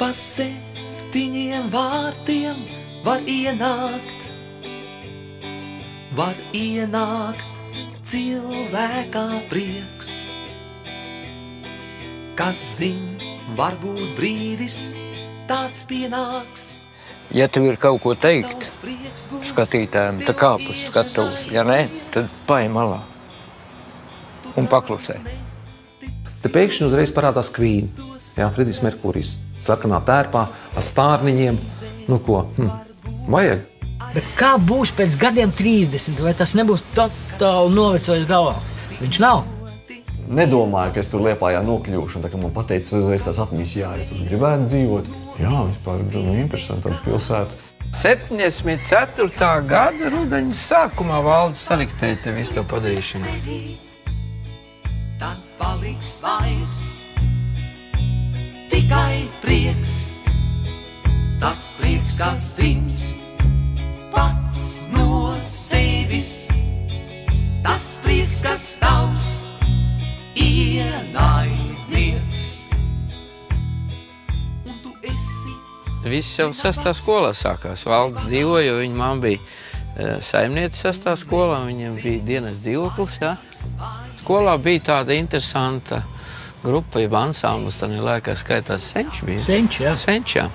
Pa 7 vārtiem var ienākt cilvēkā prieks. Kas zin, varbūt brīdis tāds pienāks. Ja tev ir kaut ko teikt skatītājiem, tad kāp uz skatuves. Ja nē, tad paej malā un paklusē. Te pēkšņi uzreiz parādās Queen, Fredijs Merkurijs, sarkanā tērpā, ar stārniņiem. Nu ko, vajag. Bet kā būs pēc gadiem 30, vai tas nebūs totāli novecojis galvā? Viņš nav. Nedomāju, ka es tur Liepājā nokļūšu, un tā kā man pateica uzreiz tās atmiņas, jā, es tur gribētu dzīvot. Jā, vispār interesanti pilsēta. 74. gada rudeņa sākumā valdes saliktēja te visu to padarīšanu. Tad paliks vairs tikai prieks. Tas prieks, kas dzimst pats no sevis. Tas prieks, kas tavs ienaidnieks. Un tu esi. Viss jau 6. skolā sākās. Valdes dzīvoja, jo viņa mamma bija saimniece 6. skolā, viņam bija dienas dzīvoklis, jā. Skolā bija tāda interesanta grupa, jeb ansamblis, tad laikā skaitās Senčs bija. Senčs, jā.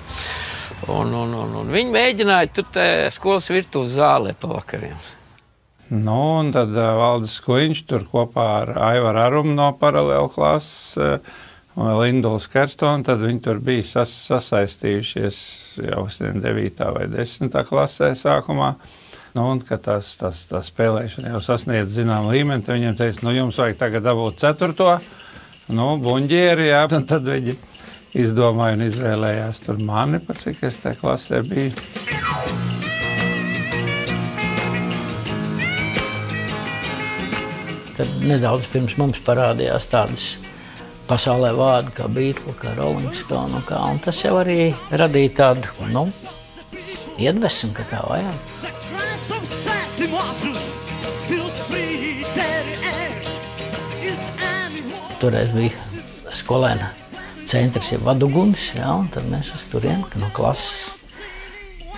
Un viņi mēģināja tur te skolas virtuves zālē pa vakariem. Nu, un tad Valdis Kuiņš tur kopā ar Aivaru Arumu no paralēla klases un vēl Indulu Skerstonu, tad viņi tur bija sasaistījušies jau 9. vai 10. klasē sākumā. Nu, un, kad tā spēlēšana jau sasniedz zinām līmeni, tad viņiem teica, nu, jums vajag tagad dabūt 4. Buņģieri, jā, un tad viņi izdomāja un izvēlējās tur mani, pat cik es te klasē biju. Tad nedaudz pirms mums parādījās tādas pasaulē vārdi kā Beatles, kā Rolling Stone, un tas jau arī radīja tādu, iedvesmu, ka tā vajag. Toreiz bija skolēna centrs, ja Vaduguns, un tad mēs uz turieni no klases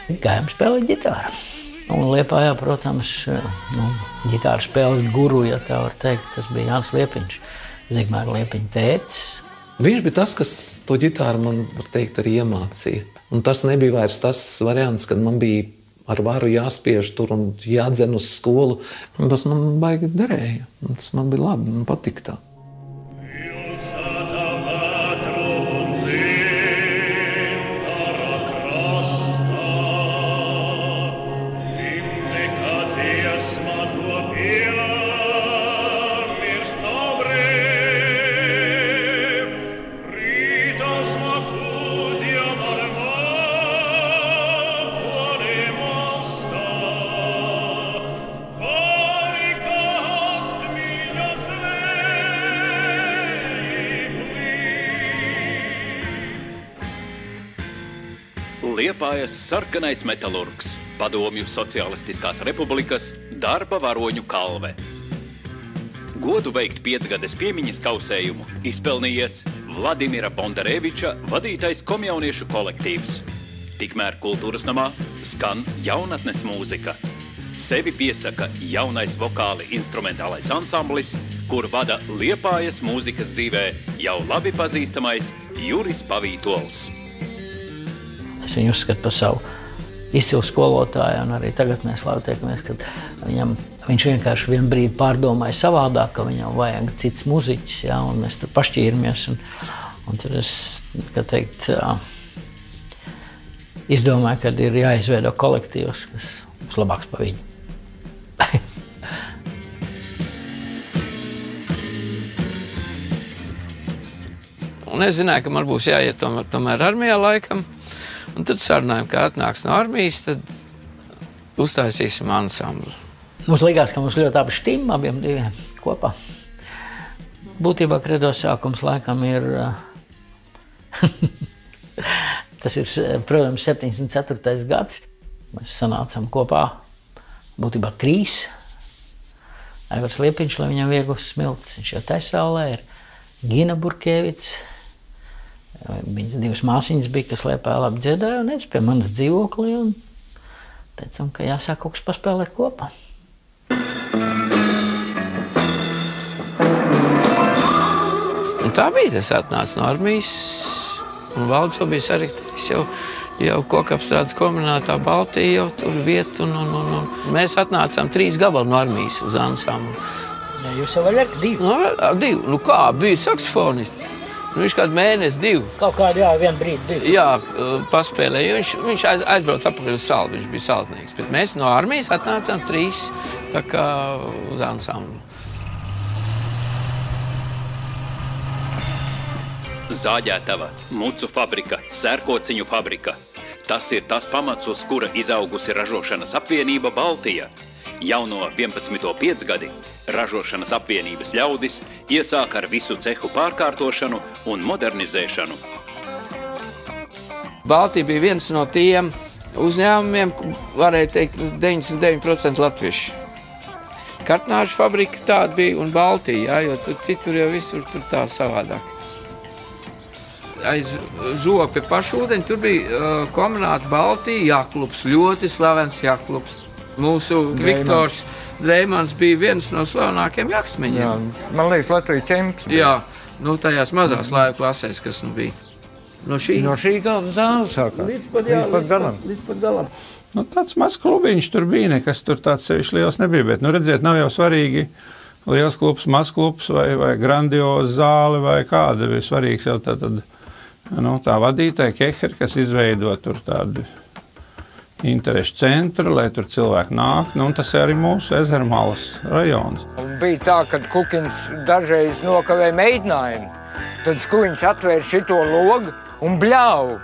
gājām spēlēt ģitāru. Un Liepājā, protams, ģitāru spēles guru, ja tā var teikt, tas bija Jānis Liepiņš, Zigmāra Liepiņa tētis. Viņš bija tas, kas to ģitāru man, var teikt, arī iemācīja. Un tas nebija vairs tas variants, kad man bija ar varu jāspiež tur un jādzen uz skolu. Un tas man baigi derēja. Un tas man bija labi, man patika tā. Liepājas sarkanais metalurgs, Padomju Socialistiskās Republikas darba varoņu kalve. Godu veikt 5-gades piemiņas kausējumu izpelnījies Vladimira Bondareviča vadītais komjauniešu kolektīvs. Tikmēr kultūras namā skan jaunatnes mūzika. Sevi piesaka jaunais vokāli instrumentālais ansamblis, kur vada Liepājas mūzikas dzīvē jau labi pazīstamais Juris Pavītols. Es viņu uzskatu par savu izcilu skolotāju, un arī tagad mēs labi tiekamies, kad viņš vienkārši vienu brīdi pārdomāja savādāk, ka viņam vajag cits muziķis, un mēs tur pašķīramies. Un tad es, kā teikt, izdomāju, ka ir jāizveido kolektīvs, kas būs labāks par viņu. Un es zināju, ka man būs jāiet tomēr armijā laikam. Un tad sarunājām, ka atnāks no armijas, tad uztaisīsim ansambli. Mums likās, ka mums ļoti abi štim, abiem diviem kopā. Būtībā kredo sākums laikam ir, tas ir, protams, 74. gads. Mēs sanācam kopā, būtībā 3. Aivars Liepiņš, lai viņam viegls smilts, viņš jau Taisālē ir, Gina Burkēvics, Viņas divas māsiņas bija, kas Liepājā labi dziedāja, un es pie manas dzīvoklī, un teicām, ka jāsāk kaut kas paspēlēt kopā. Un tā bija, tas atnāca no armijas, un Valdis jau bija sarīktējis jau kokapstrādes kombinātā Baltija, jau tur vietu, un mēs atnācām 3 gabali no armijas uz ansamblu. Ja, jūs jau varat 2? No, 2. Nu kā, bija saksofonists. Viņš kādu mēnesi, 2. Kaut kādu, jā, vienu brīdi bija. Jā, paspēlēja. Viņš aizbrauc apakaļ uz saldu, viņš bija saldnieks. Bet mēs no armijas atnācām 3 tā kā uz ansamblu. Zāģētava, mucu fabrika, sērkociņu fabrika. Tas ir tas pamats, uz kura izaugusi ražošanas apvienība Baltija. Jauno 11. piecgadi ražošanas apvienības ļaudis iesāk ar visu cehu pārkārtošanu un modernizēšanu. Baltija bija viens no tiem uzņēmumiem, varēja teikt, 99% latvieši. Kartnāžu fabrika tāda bija un Baltija, jo citur jau visur tur tā savādāk. Aiz Žoga pie Pašūdeņa tur bija kombināta Baltija jāklubs, ļoti slavens jāklubs. Mūsu Viktors Dreimans bija viens no slavenākiem jaksmeņiem. Jā, man liekas, Latvijas čemps. Jā, nu tajās mazās laivu klasēs, kas nu bija. No šī gala zāle sākās. Līdz pat galam. Nu, tāds mazs klubiņš tur bija, nekas tur tāds sevišķi liels nebija, bet, nu, redziet, nav jau svarīgi liels klubs, mazs klubs vai grandioza zāle vai kāda. Bija svarīgs jau tā vadītāja Keheri, kas izveido tur tādu interešu centru, lai tur cilvēki nāk, un tas ir arī mūsu Ezermalas rajons. Bija tā, kad Kukins dažreiz nokavēja mēģinājumu, tad Skuiņš atvēra šito logu un bļauj.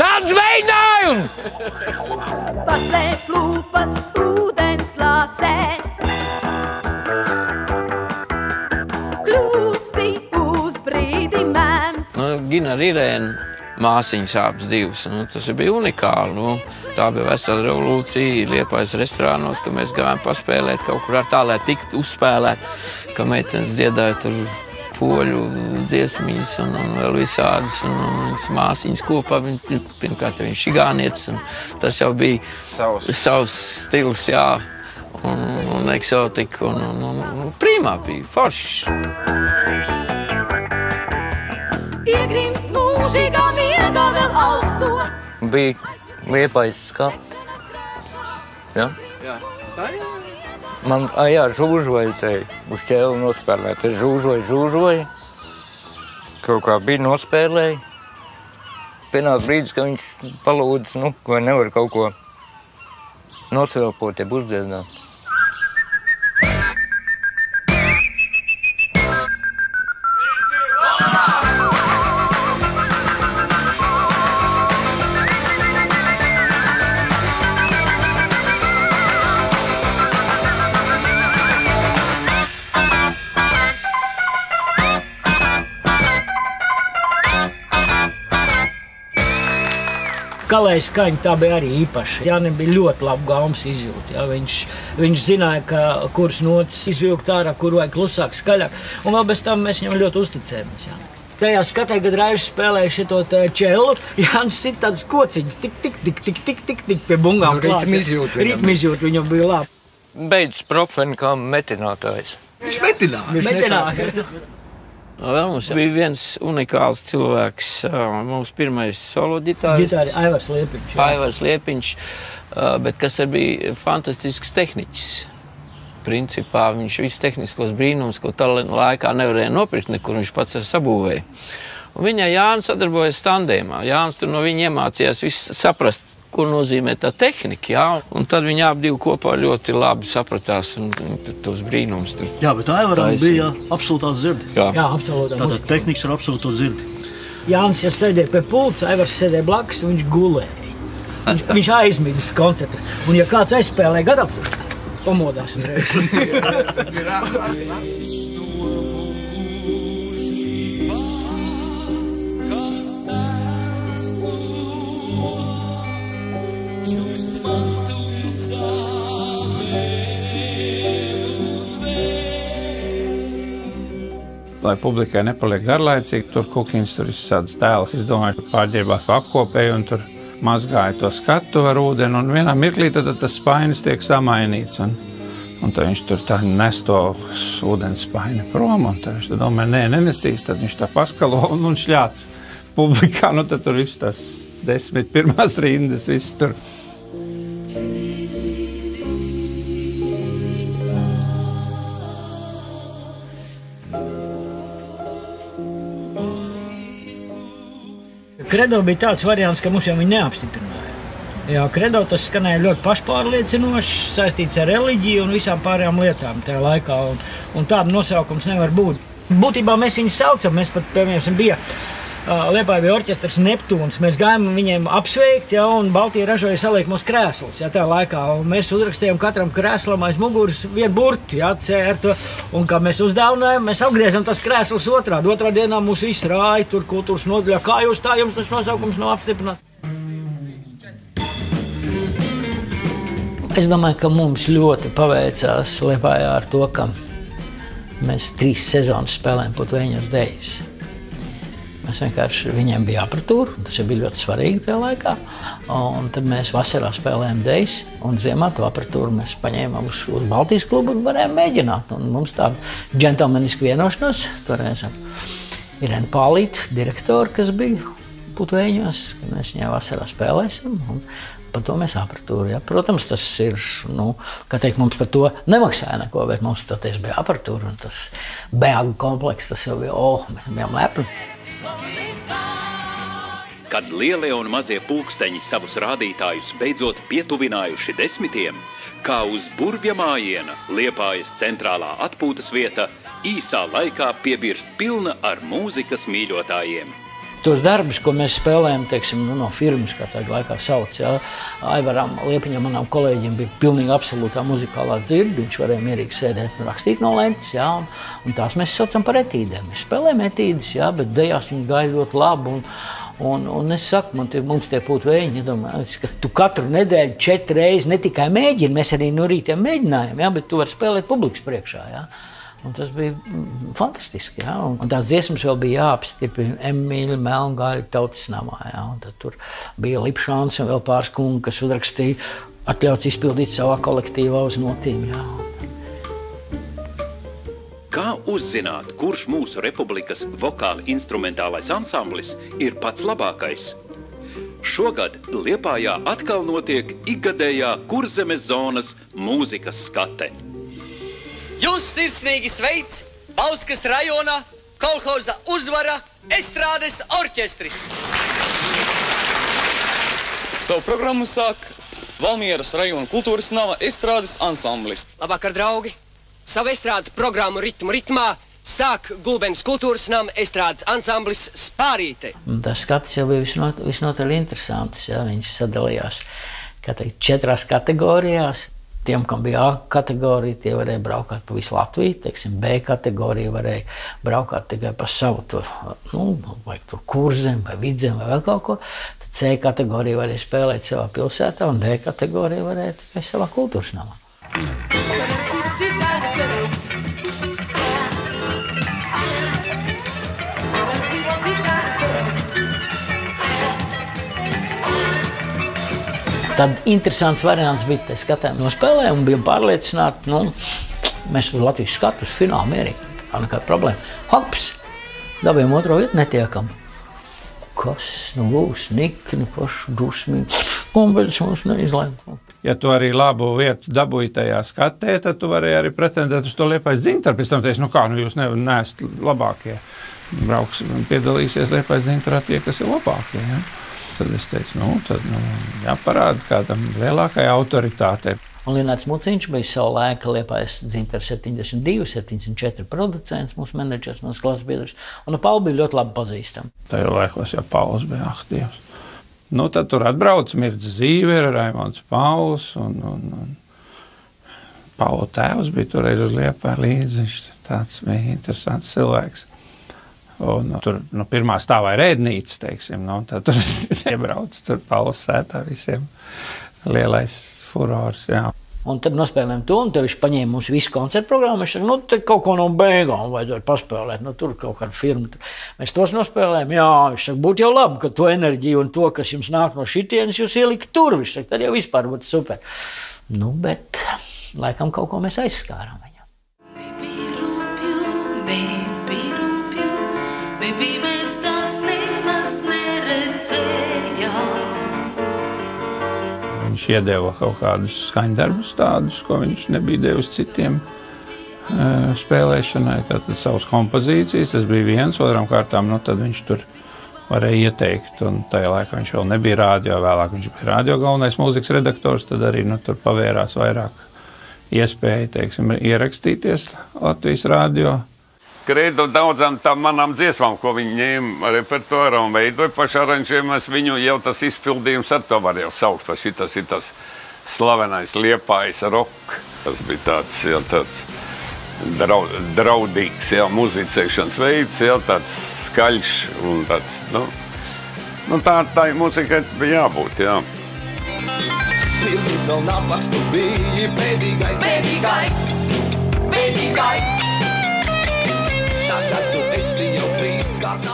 Nāc mēģinājumu! Paslēp lūpas ūdens lāsē, kļūsti uz brīdi mēms. Gina ar Irēnu māsiņas abas divas. Tas bija unikāli. Tā bija vesela revolūcija Liepājas restorānos, ka mēs gājām paspēlēt kaut kur ar tā, lai tiktu uzspēlēt, ka meitenes dziedāja tur poļu dziesmiņas un vēl visādas, un viņas māsiņas kopā. Pirmkārt, viņš čigānietis, un tas jau bija savs stils, jā, un eksotika, un primā bija foršs. Iegrims mūžīgā miegā vēl augstot. Bija Liepājas skats. Ja? Jā. Tā jā. Man, jā, žūžoju te uz ķēli nospēlēt. Es žūžoju. Kaut kā bija nospēlēji. Pienāk brīdis, ka viņš palūdz, vai nevar kaut ko nosvilpot, ja uzdziedāt. Kalēja skaņa tā bija arī īpaša. Jānim bija ļoti labi gaumas izjūta. Jā. Viņš zināja, kuras notis izvilkt ārā, kur vajag klusāk, skaļāk. Un vēl bez tam mēs viņam ļoti uzticējamies. Jā. Tajā skatē, kad Raivs spēlēja šito čelu, Jānis sit tādas kociņas, tik pie bungām klāt. Ritmu izjūta viņam bija labi. Beidz profeni kā metinātājs. Viņš metināja. Vēl mums bija viens unikāls cilvēks, mūsu pirmais solo ģitārists. Aivars Liepiņš. Aivars Liepiņš, bet kas arī bija fantastisks tehniķis. Principā viņš visus tehniskos brīnumus, ko tā laikā nevarēja nopirkt, nekur viņš pats ar sabūvēja. Un viņai Jānis sadarbojas tandēmā. Jānis tur no viņa iemācījās visu saprast, ko nozīmē tā tehnika, jā. Un tad viņi abi divi kopā ļoti labi sapratās un tos brīnumus tur. Jā, bet Aivaram bija absolūtā zirdi. Jā, absolūtā. Tātad tehnikas ar absolūto zirdi. Jānis, ja sēdēja pie pulca, Aivars sēdēja blakus un viņš gulēja. Viņš aizmidzis koncertu. Un ja kāds aizspēlēja gadapus, pamodās uzreiz. lai publikai nepaliek garlaicīgi, tur Kukins tur izsādas tēls, izdomāja pārģērbāt pa apkopēju un tur mazgāja to skatu ar ūdeni, un vienā mirklī tad tas spainis tiek samainīts, un tad viņš tur tā nes to ūdens spaini prom, un tad viņš tad domāja, nenesīs, tad viņš tā paskalo un šļāts publikā, nu tad tur viss tas 10 pirmās rindas, viss tur. Kredo bija tāds variants, ka mums jau viņi neapstiprināja. Jā, kredo tas skanēja ļoti pašpārliecinoši, saistīts ar reliģiju un visām pārējām lietām tajā laikā, un tāda nosaukums nevar būt. Būtībā mēs viņus saucam, mēs pat, piemēram, bija Liepāja bija orķestrs Neptūns, mēs gājām viņiem apsveikt, ja, un Baltija ražoja saliek mūsu krēslus, ja, tajā laikā, un mēs uzrakstījām katram krēslam aiz muguras vienu burti, ja, cērtu, un kā mēs uzdāvinājām, mēs apgriezam tas krēsls otrā dienā mūs viss rāja, tur kultūras nodaļā, kā jūs tā, jums tas nosaukums nav apstiprināts. Es domāju, ka mums ļoti paveicās Liepājā ar to, ka mēs 3 sezonas spēlējam Putveņos dejus. Mēs vienkārši, viņiem bija apratūra, tas bija ļoti svarīgi tajā laikā, un tad mēs vasarā spēlējām dejas, un ziemā to apratūru mēs paņēmām uz Baltijas klubu un varējām mēģināt, un mums tāda džentelmeniska vienošanos, toreiz Irēna Pālīte, direktora, kas bija Putveņos, ka mēs viņai vasarā spēlēsim, un par to mēs apratūru, ja. Protams, tas ir, kā teikt, mums par to nemaksāja neko, bet mums toties bija apratūra, un tas bēgu kompleks, tas jau bija, mēs bijām lepni. Kad lielie un mazie pulksteņi savus rādītājus beidzot pietuvinājuši 10, kā uz burvja mājiena Liepājas centrālā atpūtas vieta īsā laikā piebirst pilna ar mūzikas mīļotājiem. Tos darbus, ko mēs spēlējam, teiksim, no firmas, kā tā laikā sauc, ja, Aivaram Liepiņam, manām kolēģiem, bija pilnīgi absolūtā muzikālā dzirde, viņš varēja mierīgi sēdēt un rakstīt no lentes, ja, un tās mēs saucam par etīdēm. Mēs spēlējam etīdes, ja, bet dejās viņi gāja ļoti labi, un es saku, mums tie Putveņi, ka tu katru nedēļu 4 reizes ne tikai mēģini, mēs arī no rītiem mēģinājām, ja, bet tu vari spēlēt publikas priekšā, ja. Un tas bija fantastiski, ja? Un tās dziesmas vēl bija jāapstiprina Emīļa Melngaļa tautas namā, ja? Un tad tur bija Lipšāns un vēl pāris kungi, kas uzrakstīja, atļauts izpildīt savā kolektīvā uz notīm, ja? Kā uzzināt, kurš mūsu republikas vokāli instrumentālais ansamblis ir pats labākais? Šogad Liepājā atkal notiek ikgadējā Kurzemes zonas mūzikas skate. Jūs sirsnīgi sveic Bauskas rajona kolhoza Uzvara estrādes orķestris. Savu programmu sāk Valmieras rajona kultūras nama estrādes ansamblis. Labvakar, draugi! Savu estrādes programmu ritmā sāk Gulbenes kultūras nama estrādes ansamblis Spārīte. Tas skats jau bija visnotaļ interesants, ja? Viņš sadalījās 4 kategorijās. Tiem, kam bija A kategorija, tie varēja braukāt pa visu Latviju, teiksim, B kategorija varēja braukāt tikai pa savu to, vai tur Kurzem, vai Vidzem, vai vēl kaut ko. Tad C kategorija varēja spēlēt savā pilsētā, un D kategorija varēja tikai savā kultūras namā. Tad interesants variants bija, tā skatējām nospēlējām un bijām pārliecināti, mēs uz Latvijas skatu, uz finālu mierīgi, tā nekāda problēma. Hops, dabījām 2. vietu, netiekam. Kas, būs nikni, pašu dusmīgi, un bez mums neizlēma. Ja tu arī labu vietu dabūji tajā skatē, tad tu varēji arī pretendēt uz to Liepājas dzintaru. Pēc tam teici, jūs neesat labākie. Brauks un piedalīsies Liepājas dzintarā tie, kas ir labākie. Ja? Tad es teicu, jāparāda kādam lielākai autoritātei. Un Lienāts Muciņš bija savu laiku Liepājas dzintara 72, 74 producents, mūsu menedžers, mūsu klases biedrs. Un Pauli bija ļoti labi pazīstami. Tajā laikos jau Pauls bija aktīvs. Tad tur atbrauc Mirds Zīvera, Raimonds Pauls un Paula tēvs bija toreiz uz Liepāju līdzi. Viņš tāds bija interesants cilvēks. Un tur pirmā stāvā ir ēdnīca, teiksim, tad tur iebrauc, tur Pauls sētā visiem lielais furors, jā. Un tad nospēlējām to, un tad viņš paņēma mums visu koncertu programmu. Viņš saka, te kaut ko no beigām vajadzētu paspēlēt, tur kaut kādu firmu. Mēs tos nospēlējām, jā, viņš saka, būtu jau labi, ka to enerģiju un to, kas jums nāk no šitienes, jūs ielikt tur. Viņš saka, tad jau vispār būtu super. Bet laikam kaut ko mēs aizskārām viņam. Baby, mēs tās nemaz neredzējām. Viņš iedeva kaut kādus skaņdarbus tādus, ko viņš nebija devis citiem spēlēšanai, tātad savas kompozīcijas, tas bija viens, otram kārtām, tad viņš tur varēja ieteikt, un tajā laikā viņš vēl nebija rādio, vēlāk viņš bija rādio galvenais mūzikas redaktors, tad arī tur pavērās vairāk iespēja, teiksim, ierakstīties Latvijas rādio. Kredo daudzām tām manām dziesmām, ko viņi ņēma repertuārā un veidoja paši aranžējumus, viņu jau tas izpildījums ar to var jau saukt, pa šitas ir tas slavenais Liepājas rock. Tas bija tāds draudīgs, muzicēšanas veids, tāds skaļš un tāds, tā mūzikai bija jābūt, jā. Pilnīt vēl napakstu bija bēdīgais.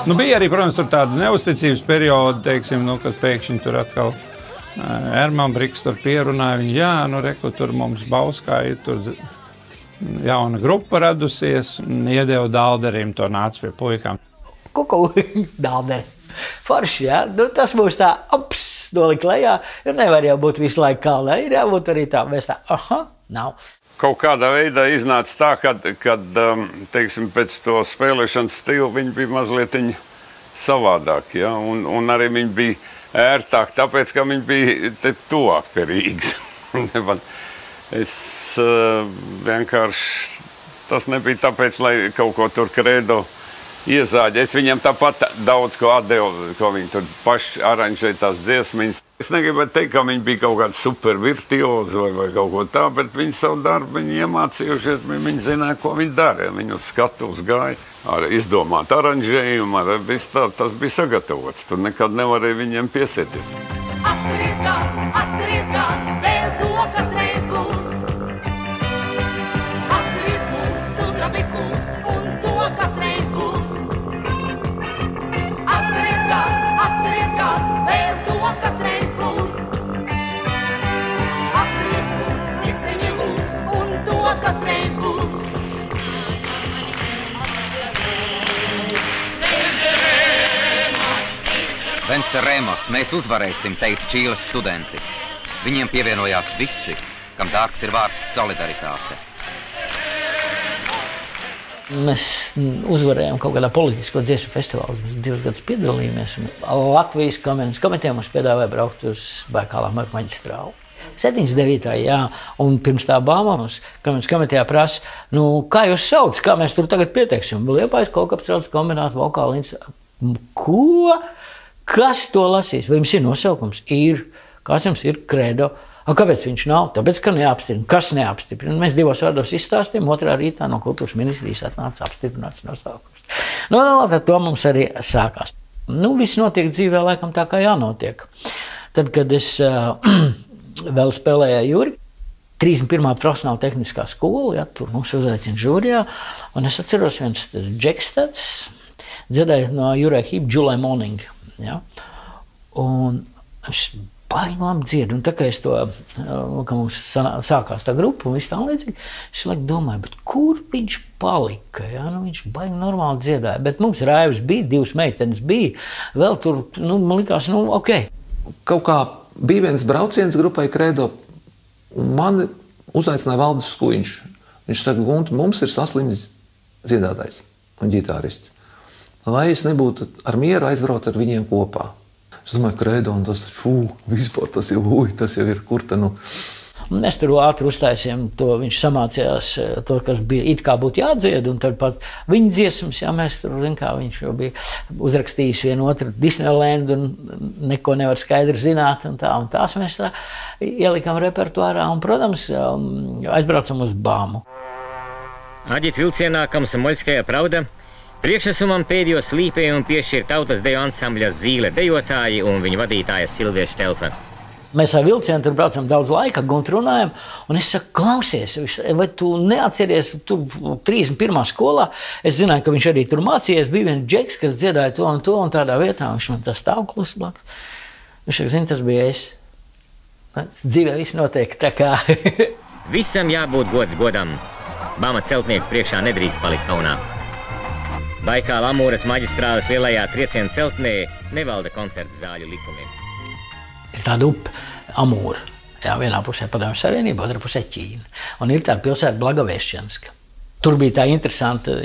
Bija arī, protams, tur tāda neusticības perioda, teiksim, kad pēkšņi tur atkal Erman Briks tur pierunāja viņu, reku, tur mums Bauskā ir tur jauna grupa radusies, iedeva Dalderim, to nāca pie puikām. Dalderi. Forši, tas būs tā, nolika lejā, jo nevar jau būt visu laiku kalnā, ir jābūt arī tā, mēs tā, nav. Kaut kādā veidā iznāca tā, kad teiksim, pēc to spēlēšanas stilu viņi bija mazliet savādāk, ja? Un arī viņi bija ērtāk, tāpēc, ka viņi bija te tuvāk pie Rīgas. Es vienkārši, tas nebija tāpēc, lai kaut ko tur Kredo iezāģi. Es viņam tāpat daudz ko atdevu, ko viņi tur paši aranžēja tās dziesmiņas. Es negribētu teikt, ka viņi bija kaut kādi super virtuozi vai kaut ko tā, bet viņi savu darbu viņi iemācījušies, viņi zināja, ko viņi dara. Viņi uz skatuves gāja ar izdomāt aranžējumu, ar visu tā, tas bija sagatavots. Tur nekad nevarēja viņiem piesieties. Atceries gan, vēl to, kas reiz būs. Atceries mūs sudrabikus un to, kas reiz būs. Atceries gan, vēl to, kas reiz būs. Atceries mūs, likteņi mūs un to, kas reiz būs. Venceremos, mēs uzvarēsim, teica Čīles studenti. Viņiem pievienojās visi, kam dārgs ir vārds solidaritāte. Mēs uzvarējām kaut kādā politisko dziesmu festivālā. Mēs 2 gadus piedalījāmies. Latvijas komitejā mums piedāvāja braukt uz Baikālā maģistrālu. 79. jā, un pirms tā bāma mums komitejā prasa, kā jūs sauc, kā mēs tur tagad pieteiksim? Liepājas Kolkapstrādes kombināta vokāla instrumenta. Ko? Kas to lasīs? Vai jums ir nosaukums? Ir. Kāds jums ir? Kredo. Kāpēc viņš nav? Tāpēc, ka neapstiprina. Kas neapstiprina? Mēs 2 vārdos izstāstījām, 2. rītā no kultūras ministrijas atnāca apstiprināts nosaukums. Tad to mums arī sākās. Viss notiek dzīvē laikam tā, kā jānotiek. Tad, kad es vēl spēlēju Juri, 31. profesionāla tehniskā skola, tur mums uzaicina žūrijā, un es atceros viens Džekstads, dziedāja no Jurija Hība July Morning. Ja? Un es baigi labi dziedu, un tā kā es to, ka mums sākās tā grupa un viss tā līdzīgi, es domāju, bet kur viņš palika, ja? Viņš baigi normāli dziedāja, bet mums Raivs bija, 2 meitenes bija, vēl tur, man likās, ok. Kaut kā bija viens brauciens grupai Kredo, un mani uzaicināja Valdis Skuiņš. Viņš saka, Gunti, mums ir saslims dziedātājs un ģitārists. Lai es nebūtu ar mieru aizbraukt ar viņiem kopā. Es domāju, Kredo, un tas, vispār tas jau ir, kur te Mēs tur ātri uztaisījām to, viņš samācījās to, kas bija it kā būtu jādzied, un tad pat viņa dziesmas, mēs tur, viņš jau bija uzrakstījis vienu otru Disneyland, un neko nevar skaidri zināt, un tās mēs tā ielikām repertuārā, un, protams, aizbraucam uz Bāmu. Aģit vilcienā Komsomolskajā pravda priekšnesumam pēdējo slīpējumu piešķir tautas deju ansambļa Zīle dejotāji un viņa vadītāja Silvija Štelfe. Mēs ar vilcienu tur braucam daudz laika, Guntu runājam, un es saku, klausies, vai tu neatceries, tur 31. skolā, es zināju, ka viņš arī tur mācījies, bija viens džeks, kas dziedāja to un tādā vietā, viņš man tā stāv klusi blakus. Viņš saka, zini, tas bija es. Dzīvē viss notiek tā kā. Visam jābūt gods godam. Bama celtnieku priekšā nedrīkst palikt kaunā. Baikāla Amūras maģistrāles lielajā trieciena celtnē nevalda koncertu zāļu likumiem. Ir tāda upe, Amūra. Jā, vienā pusē Padomju Savienība, otrā pusē Ķīna. Un ir tāda pilsēta Blagaviešķenska. Tur bija tā interesanta,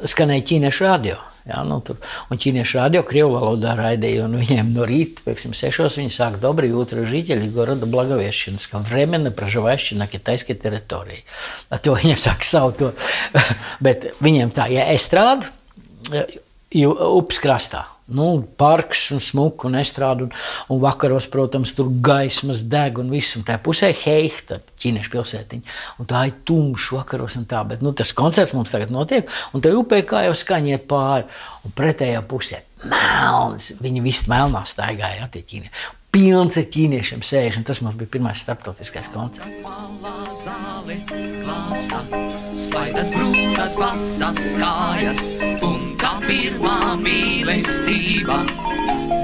skanēja ķīniešu radio. Jā, tur. Un ķīniešu radio Krievu valodā raidīja, un viņiem no rīta, pieksim, 6 viņi sāk доброе утро, жители города Благовещенска. Временно проживающие на китайской территории. To viņi saka savu to. Bet viņiem tā, ja estrāda, upes krastā. Parks un smuku un estrādu, un vakaros, protams, tur gaismas deg un viss, un tā pusē Heihta, ķīniešu pilsētiņa, un tā ir tumšs vakaros un tā, bet tas koncerts mums tagad notiek, un tā upē kā jau skaņiet pāri, un pretējā pusē melns, viņi visi melnā staigāja, tie ķīnieši. Pilns ar ķīniešiem sēž, un tas mums bija pirmais starptautiskais koncerts. Slaidas brūnas vasas kājas, un tā pirmā mīlestība.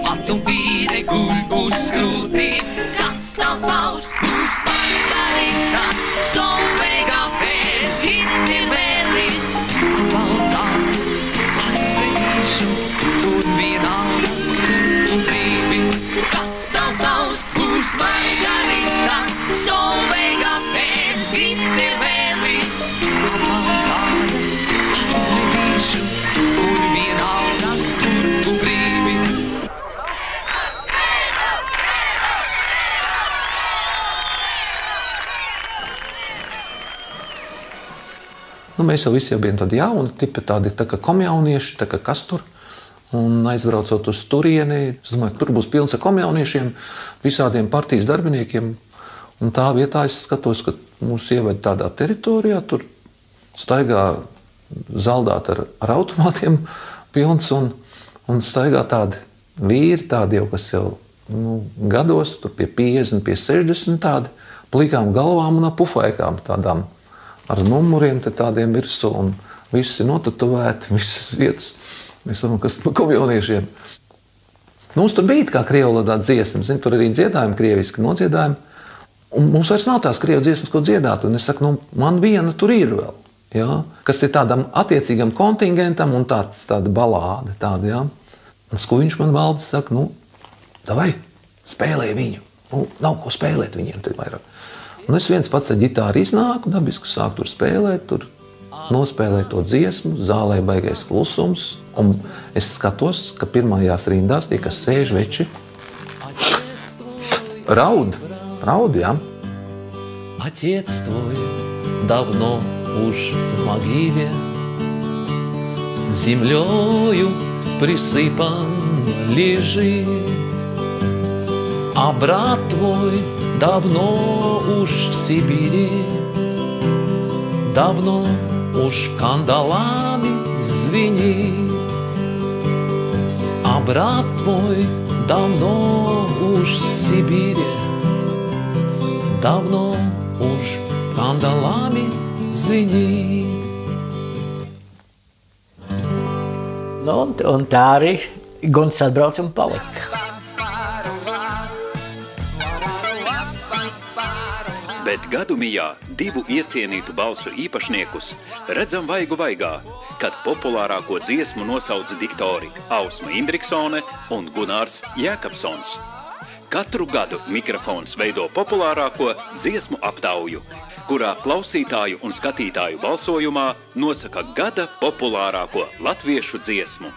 Matu vīde guļ uz krūtīm, kas tavs valsts būs margarita, solveiga pēc hits ir vēlis, apvaltās aizlīšu un vienāda un brīvi. Kas tavs valsts būs margarita, solveiga pēc hits ir vēlis, apvaltās aizlīšu un vienāda un brīvi. Mēs jau visi bijām tādi jauni, tipi tādi tā kā komjaunieši, tā kā kas tur. Un aizbraucot uz turieni, es domāju, ka tur būs pilns ar komjauniešiem, visādiem partijas darbiniekiem. Un tā vietā es skatos, ka mūs ieved tādā teritorijā, tur staigā zaldāti ar automātiem pilns un staigā tādi vīri, tādi jau, kas jau gados, tur pie 50, pie 60 tādi, plikām galvām un pufēkām tādām. Ar numuriem tādiem virsū, un visi notatuvēti, visas vietas. Mēs domājam, kas no komjauniešiem. Mums tur bija kā krievu valodā dziesmas, tur arī dziedājumi, krieviski nodziedājumi. Un mums vairs nav tās krievu dziesmas, ko dziedāt. Un es saku, man viena tur ir vēl. Ja? Kas ir tādam attiecīgam kontingentam un tāda balāde. Tāda, ja? Un Skuiņš man Valdis saka, davai, spēlē viņu. Nav ko spēlēt viņiem te vairāk. Un es viens pats ar ģitāru iznāku, dabiski sāku tur spēlēt, tur nospēlēt to dziesmu, zālē baigais klusums. Un es skatos, ka pirmajās rindās tie, kas sēž veči, raud, ja? Отец твой давно уж в могиле, землею присыпан лежит, а брат твой давно уж в Сибири, давно уж кандалами звенит, а брат твой давно уж в Сибири, давно уж кандалами звенит. Un tā arī Gunts atbrauc un palika. Bet gadu mijā divu iecienītu balsu īpašniekus redzam vaigu vaigā, kad populārāko dziesmu nosauc diktori Ausma Indriksone un Gunārs Jēkabsons. Katru gadu mikrofons veido populārāko dziesmu aptauju, kurā klausītāju un skatītāju balsojumā nosaka gada populārāko latviešu dziesmu.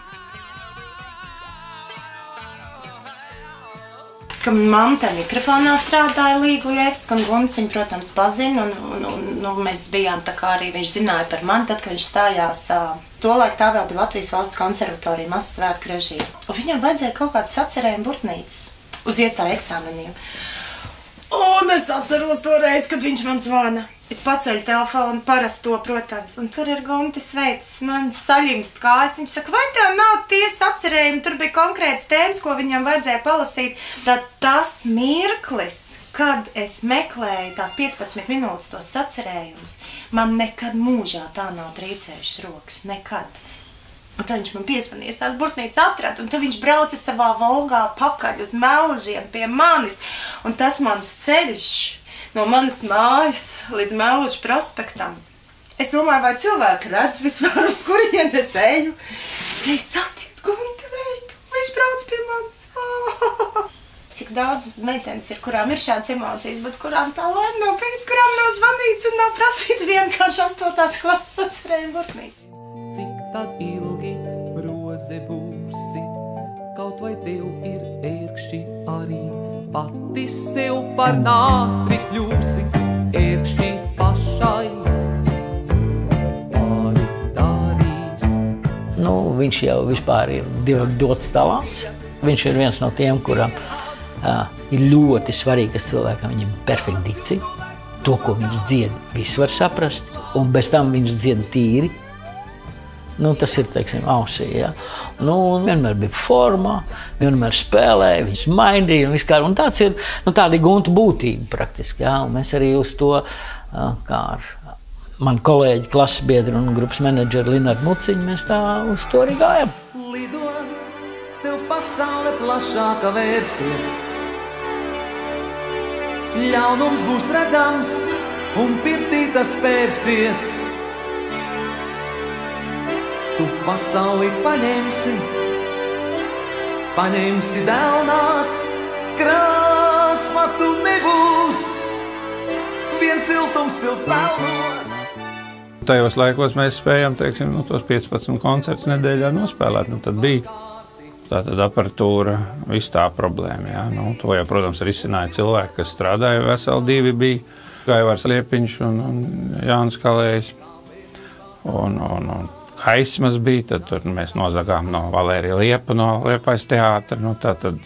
Kad mamma mikrofonā strādāja Līguļevska, un Gunts viņu, protams, pazina, un mēs bijām tā kā arī viņš zināja par mani, tad, kad viņš stājās, tolaik tā vēl bija Latvijas valsts konservatorija, Masu svētku režija. Un viņam vajadzēja kaut kādas sacerējuma burtnītes uz iestāju eksāmeniem. Un es atceros to reizi, kad viņš man zvana. Es paceļu telefonu, parasto, protams, un tur ir Guntis veids, man saļimst kājas. Viņš saka, vai tev nav tiesa atcerējumi, tur bija konkrēts tēmas, ko viņam vajadzēja palasīt. Tad tas mirklis, kad es meklēju tās 15 minūtes tos sacerējumus, man nekad mūžā tā nav trīcējušas rokas, nekad. Un tad viņš man piesvanīja, tās burtnīcas atrada, un tad viņš brauca savā Volgā pakaļ uz Melžiem pie manis, un tas mans ceļš no manas mājas līdz Melžu prospektam. Es domāju, vai cilvēki redz vispār, uz kurien es eju. Es eju satikt Gunti veidu, viņš brauc pie manis. Cik daudz meitenes ir, kurām ir šādas emocijas, bet kurām tā laime nav bijis, kurām nav zvanīts un nav prasīts vienkārši 8. klases atcerējumu burtnīca. Cik tad ilgi roze būsi, kaut vai tev ir ērkšķi arī, pati sev par nātri kļūsi, ērkšķi pašai pāri darīs. Nu, viņš jau vispār ir dots talants. Viņš ir viens no tiem, kuram ir ļoti svarīgi, kas cilvēkam viņam perfekta dikcija. To, ko viņš dzied, viss var saprast, un bez tam viņš dzied tīri. Nu, tas ir, teiksim, ausī, ja. Nu, vienmēr bija formā, vienmēr spēlēja, viņš maidīja un vispār. Un tāds ir, nu, tāda ir Gunta būtība praktiski, ja. Un mēs arī uz to, kā ar mani kolēģi, klases biedri un grupas menedžeri Linardu Muciņu, mēs tā uz to arī gājam. Lido, tev pasaule plašāka vērsies. Ļaunums būs redzams un pirtī tas pērsies. Tu pasauli paņemsi dēlnās, krāsma tu nebūs, viens siltums silts pelnos. Tajos laikos mēs spējam, teiksim, tos 15 koncertus nedēļā nospēlēt, tad bija tātad aparatūra, viss tā problēma, jā. To jau, protams, risināja cilvēki, kas strādāja, veseli 2 bija, Gaivars Liepiņš un Jānis Kalējs, un Haismas bija, tad tur mēs nozagām no Valērija Liepa, no Liepais teātra, tātad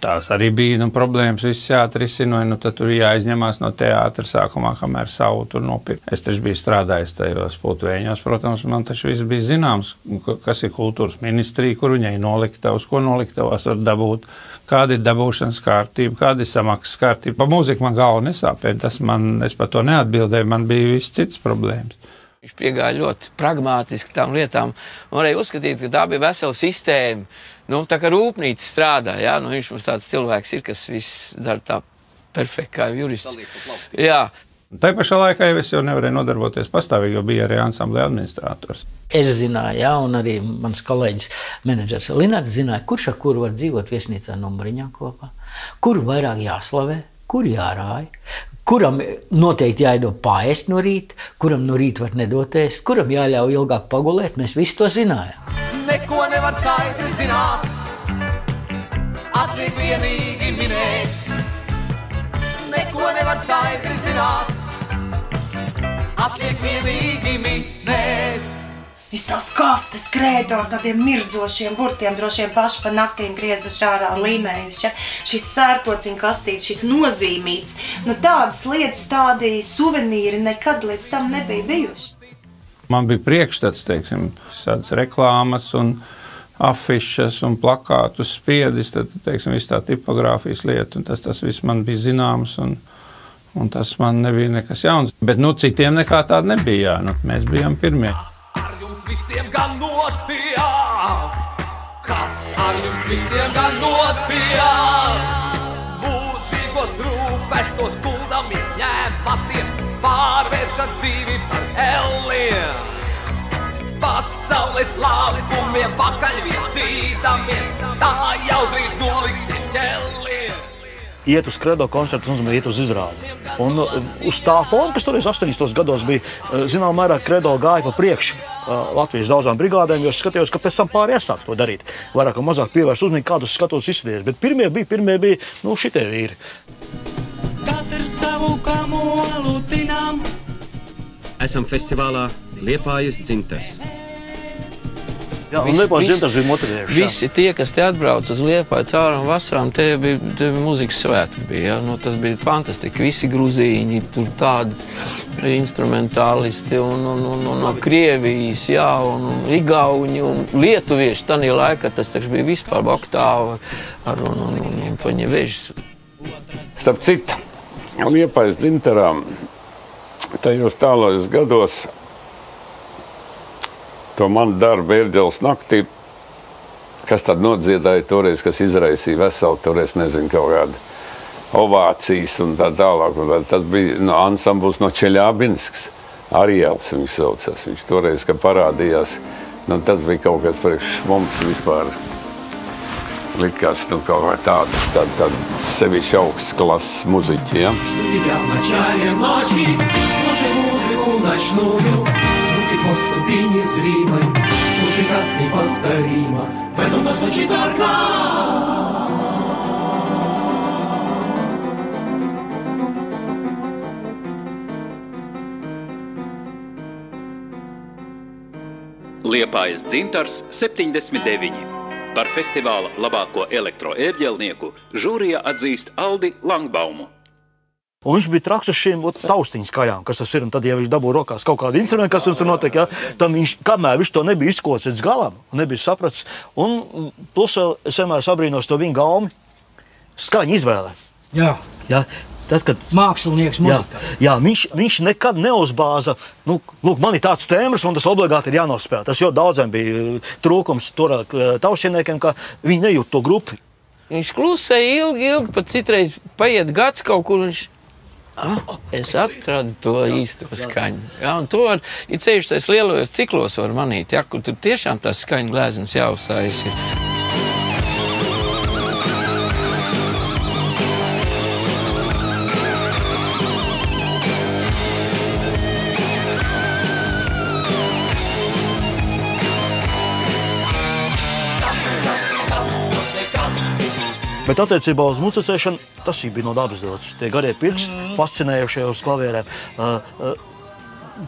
tās arī bija problēmas, viss jāatrisina, tad tur jāizņemās no teātra sākumā, kamēr savu tur nopirkt. Es taču biju strādājis tajos pultvēņos, protams, man taču viss bija zināms, kas ir kultūras ministrija, kur viņai noliktavas, ko noliktavās var dabūt, kāda ir dabūšanas kārtība, kāda ir samaksas kārtība. Pa mūziku man galva nesāpēja, es par to neatbildēju, man bija viss cits problēmas. Viņš piegāja ļoti pragmātiski tām lietām un varēja uzskatīt, ka tā bija vesela sistēma. Tā kā rūpnīca strādā, jā, viņš mums tāds cilvēks ir, kas viss dara tā perfekti kā jurists. Jā. Tā pašā laikā es jau nevarēju nodarboties pastāvīgi, jo bija arī ansambļa administrators. Es zināju, jā, un arī mans kolēģis menedžers Linards zināja, kurš ar kuru var dzīvot viesnīcā numuriņā kopā, kuru vairāk jāslavē, kur jārāja, kuram noteikti jāiedod paēst no rīta, kuram no rīta var nedoties, kuram jāļauj ilgāk pagulēt, mēs visi to zinājām. Neko nevar skaidri zināt, atliek vienīgi minēt. Neko nevar skaidri zināt, atliek vienīgi minēt. Viss tās kastes krēto ar tādiem mirdzošiem burtiem, droši vien paši pa naktīm griezuši ārā un līmējuši. Ja? Šis sērkociņu kastīts, šis nozīmīts. Tādas lietas, tādi suvenīri nekad līdz tam nebija bijuši. Man bija priekšstats, teiksim, tādas reklāmas un afišas un plakātus spiedis, tad, teiksim, viss tā tipogrāfijas lieta, un tas viss man bija zināms, un tas man nebija nekas jauns. Bet, citiem nekā tāda nebija, jā, mēs bijām pirmie. Visiem gan notiek, kas ar jums visiem gan notiek. Mūžīgos rūpestos guldamies, ņematies, pārvēršat dzīvi par elliem. Pasaules labumiem pakaļ viecīdamies, tā jau drīz noliksim ķelliem. Iet uz Kredo koncertu nozīmē iet uz izrādi. Un uz tā fona, kas toreiz 80. gados bija, zinām mērā Kredo gāja pa priekšu Latvijas daudzām brigādēm, jo es skatījos, ka pēc tam pāri iesāk to darīt. Vairāk un mazāk pievērs uzmanību, kādus skatos izskaties. Bet pirmie bija šitie vīri. Katrs savu kamolu tinām. Esam festivālā Liepājas dzimtas. Jā, un Liepājas dzintars bija motivējuši. Visi tie, kas te atbrauc uz Liepāju caur un vasarām, te bija mūzikas svētki bija. Ja? Tas bija fantastiski. Visi gruzīņi, tur tādi instrumentālisti un Krievijas, jā, un Igauņi un lietuvieši. Tanī laikā tas taču bija vispār oktāva un paņevežas. Starp citu, Liepājas dzintarām tajos tālajos gados to manu darbu Ērģeles naktī, kas tad nodziedāja toreiz, kas izraisīja veselu, toreiz nezinu, kaut kādu ovācijas un tā tālāk. Tas bija ansambls no Čeļābinskas, Ariels viņš saucās. Viņš toreiz, kad parādījās, tas bija kaut kas priekš mums vispār likās, kaut kā tāda sevišķi augsts klases muziķi, ja? По ступени зримой, слушай, как неповторимо, в этом звучит орка. Liepājas dzintars 79. Par festivāla labāko elektroērģelnieku žūrija atzīst Aldi Langbaumu. Un viņš bija traks uz šīm taustiņas kājām, kas tas ir, un tad, ja viņš dabū rokās kaut kādu instrumentu, kas tur notiek, ja, tad viņš, kamēr viņš to nebija izkocis līdz galam, nebija sapratis, un plus vēl es vienmēr sabrīnos to viņa gaumi skaņu izvēlē. Jā. Ja, tad, kad mākslinieks muzikā. Jā, viņš nekad neuzbāza, lūk, man ir tāds tēmrs, un tas obligāti ir jānospēlē. Tas jau daudziem bija trūkums taušķieniekiem, ka viņi nejūt to grupu. Viņš klusēja ilgi, pat citreiz paiet gads kaut kur, viņš es atradu to īsto skaņu. Ja, un to var, ceļš tais lielajos ciklos var manīt, ja, kur tur tiešām tās skaņu glēzens jāuzstājas ir. Bet attiecībā uz muzicēšanu, tas bija no dabas dots. Tie garie pirksti, fascinējušie uz klavierēm.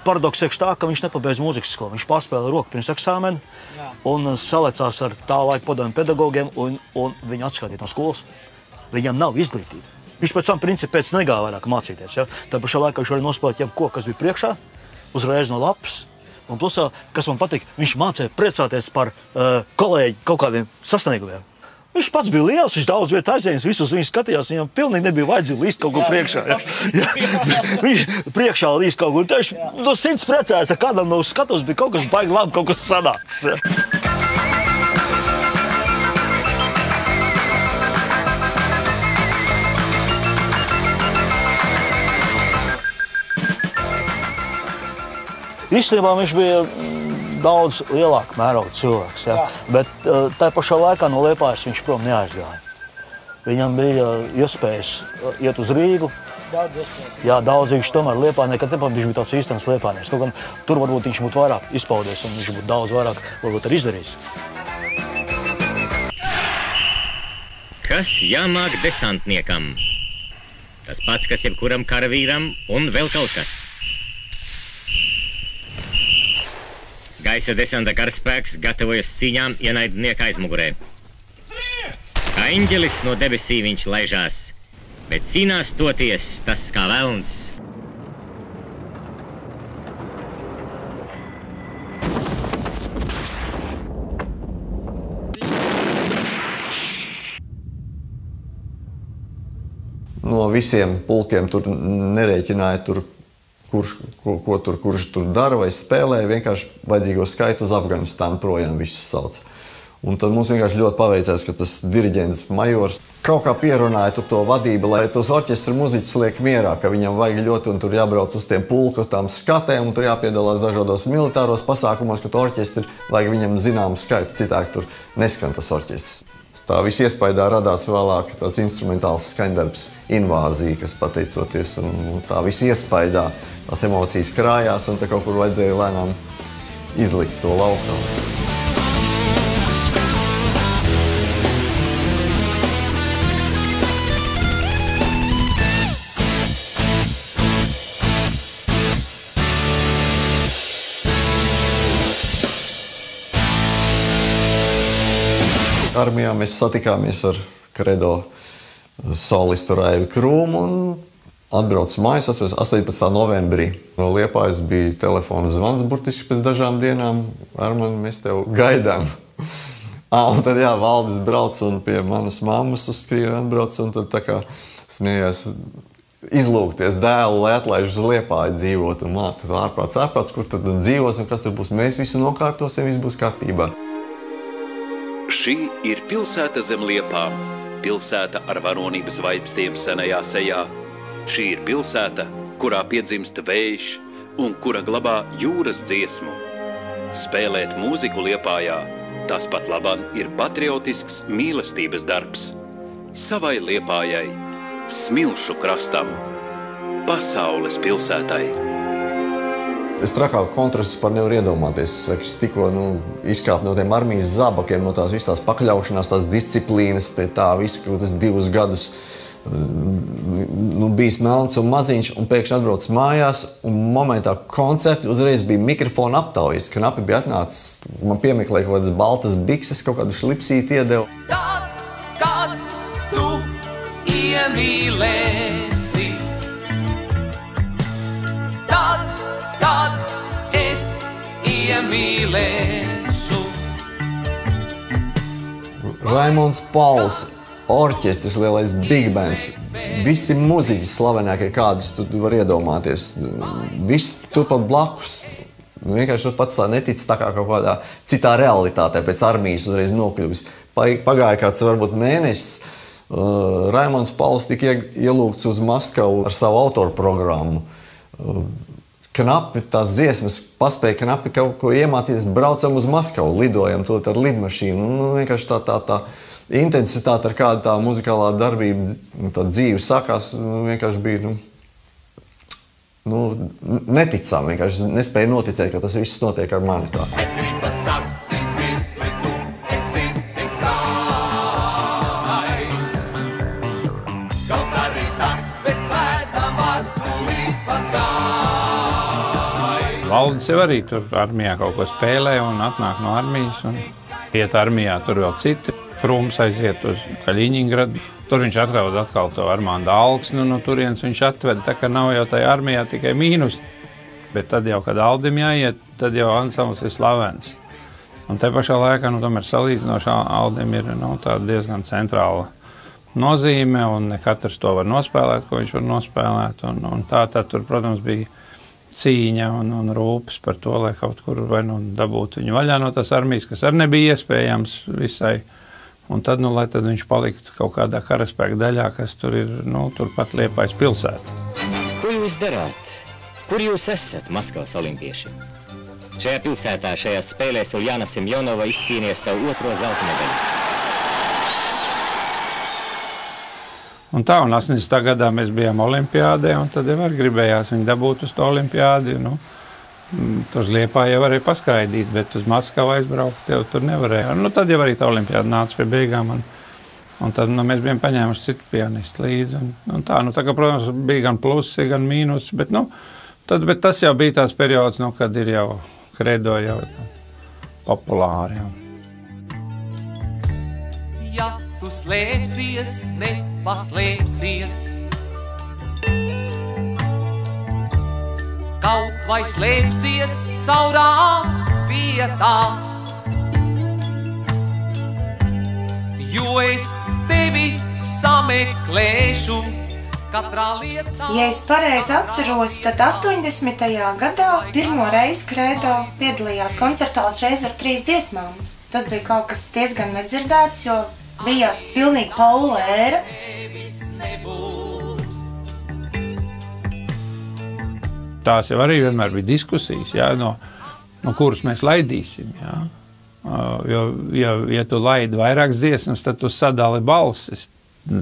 Paradoks iekš tā, ka viņš nepabeidz mūzikas skolu. Viņš pārspēlē roku pirms eksāmena un salecās ar tā laika padomju pedagogiem un viņu atskaitīt no skolas. Viņam nav izglītība. Viņš pēc tam principi pēc negāja vairāk mācīties. Ja? Tā pašā laikā viņš varēja nospēlēt jebko, kas bija priekšā, uzreiz no lapas. Un plusā, kas man patīk, viņš mācīja priecāties par kolēģi kaut kādiem sasniegumiem. Viņš pats bija liels, viņš daudz vietu aizņēmis, visus viņus skatījās, viņam pilnīgi nebija vajadzība līst kaut kur priekšā. Ja? Viņš priekšā līst kaut kur. Viņš no sirds priecājās, ka kādam no skatos bija kaut kas baigi labi, kaut kas sanācis. Ja? Īstenībā viņš bija daudz lielāka mēroga cilvēks, ja? Bet tā pašā laikā no Liepājas viņš prom neaizgāja. Viņam bija iespējas iet uz Rīgu. Daudz viņš tomēr Liepājā nekad viņš bija tāds īstenis Liepājnieks. Kaut gan tur varbūt viņš būtu vairāk izpaudies un viņš būtu daudz vairāk varbūt arī izdarījis. Kas jāmāk desantniekam? Tas pats, kas jebkuram karavīram un vēl kaut kas. Gaisa desanta karaspēks gatavojas cīņām ienaidnieka aizmugurē. Kā eņģelis no debesī viņš laižās, bet cīnās toties tas kā velns. No visiem pulkiem tur nerēķināja tur, kurš tur dara vai spēlē, vienkārši vajadzīgo skaitu uz Afganistānu projām visus sauc. Un tad mums vienkārši ļoti paveicās, ka tas diriģents majors kaut kā pierunāja to vadību, lai tos orķestra muziķus liek mierā, ka viņam vajag ļoti un tur jābrauc uz tiem pulku, tām skatēm un tur jāpiedalās dažādos militāros pasākumos, ka to orķestri vajag viņam zināmu skaitu, citādi tur neskan tas orķestris. Tā viss iespaidā radās vēlāk tāds instrumentāls skaņdarbs Invāzija, kas pateicoties un tā viss iespaidā tās emocijas krājās un te kaut kur vajadzēja lēnām izlikt to laukā. armijā mēs satikāmies ar Kredo solistu Raivi Krūmu un atbraucu mājās, 18. novembrī. No Liepājas bija telefona zvans burtiski pēc dažām dienām. Armand, mēs tev gaidām. Un tad, jā, Valdis brauc un pie manas mammas uz skrienu atbrauc un tad tā kā smējās izlūgties dēlu, lai atlaiž uz Liepāju dzīvot. Un māte, ārprāts, kur tad dzīvos un kas tur būs. Mēs visu nokārtosim, viss būs kārtībā. Šī ir pilsēta zem Liepām. Pilsēta ar varonības vaipstiem senajā sejā. Šī ir pilsēta, kurā piedzimst vējš un kura glabā jūras dziesmu. Spēlēt mūziku Liepājā, tas pat labam ir patriotisks mīlestības darbs. Savai Liepājai, smilšu krastam, pasaules pilsētai. Es trakāk kontrasts par nevaru iedomāties. Es tikko izkāpu no tiem armijas zābakiem, no tās visas tās pakļaušanās, tās disciplīnas, pie tā visu, ka tas 2 gadus bijis melns un maziņš, un pēkšņi atbrauc mājās, un momentā koncerti uzreiz bija mikrofona aptaujas. Knapi bija atnācis, man piemeklēja kaut kādas baltas bikses, kaut kādu šlipsīti iedeva. Tad, kad tu iemīlēsi, tad, kad es iemīlēšu. Raimonds Pauls, orķestris, lielais big bands, visi muziķi slavenākie, kādus tu vari iedomāties. Viss turpat blakus. Vienkārši tu pats tā netici tā kā kaut kādā citā realitātē pēc armijas uzreiz nokļuvis. Pagāja kāds varbūt mēnesis. Raimonds Pauls tika ielūgts uz Maskavu ar savu autoru programmu. Knapi tās dziesmas paspēja knapi kaut ko iemācīties. Braucam uz Maskavu, lidojam to ar lidmašīnu. Vienkārši tā intensitāte, ar kādu tā muzikālā darbība, tā dzīve sākās, vienkārši bija neticami. Vienkārši nespēja noticēt, ka tas viss notiek ar mani tā. Valdis jau arī tur armijā kaut ko spēlē un atnāk no armijas un iet armijā, tur vēl citi. Krūms aiziet uz Kaļiņingradu. Tur viņš atrod atkal to Armānda Alksni, no turienes viņš atved, tā kā nav jau tajā armijā tikai mīnus. Bet tad jau, kad Aldim jāiet, tad jau ansamblis ir slavens. Un te pašā laikā, tomēr salīdzinoši Aldim ir tāda diezgan centrāla nozīme, un ne katrs to var nospēlēt, ko viņš var nospēlēt. Un tā tur, protams, bija cīņa un rūpes par to, lai kaut kur vai dabūtu viņu vaļā no tās armijas, kas arī nebija iespējams visai. Un tad, lai tad viņš paliktu kaut kādā karaspēka daļā, kas tur ir, turpat Liepājas pilsēta. Ko jūs darāt? Kur jūs esat, Maskavas olimpieši? Šajā pilsētā, šajās spēlēs Uljana Semjonova izcīnīja savu 2. zelta medaļu. Un tā, un 80. gadā mēs bijām olimpiādē, un tad jau arī gribējās viņu dabūt uz to olimpiādi. Tur uz Liepāju jau varēja paskraidīt, bet uz Maskavu aizbraukt jau tur nevarēja. Tad jau arī tā olimpiāda nāca pie beigām, un tad mēs bijām paņēmuši citu pianistu līdzi. Tā kā, protams, bija gan plusi, gan mīnusi, bet tas jau bija tāds periods, kad ir jau Kredo jau populāri. Ja tu slēpsies, nepaslēpsies, kaut vai slēpsies caurā vietā, jo es tevi sameklēšu katrā lietā. Ja es pareizi atceros, tad 80. gadā pirmo reizi Kredo piedalījās koncertā uzreiz ar 3 dziesmām. Tas bija kaut kas diezgan nedzirdēts, jo bija pilnīgi Paula ēra. Tās jau arī vienmēr bija diskusijas, no kuras mēs laidīsim. Jo, ja tu laidi vairākas dziesmas, tad tu sadali balsis.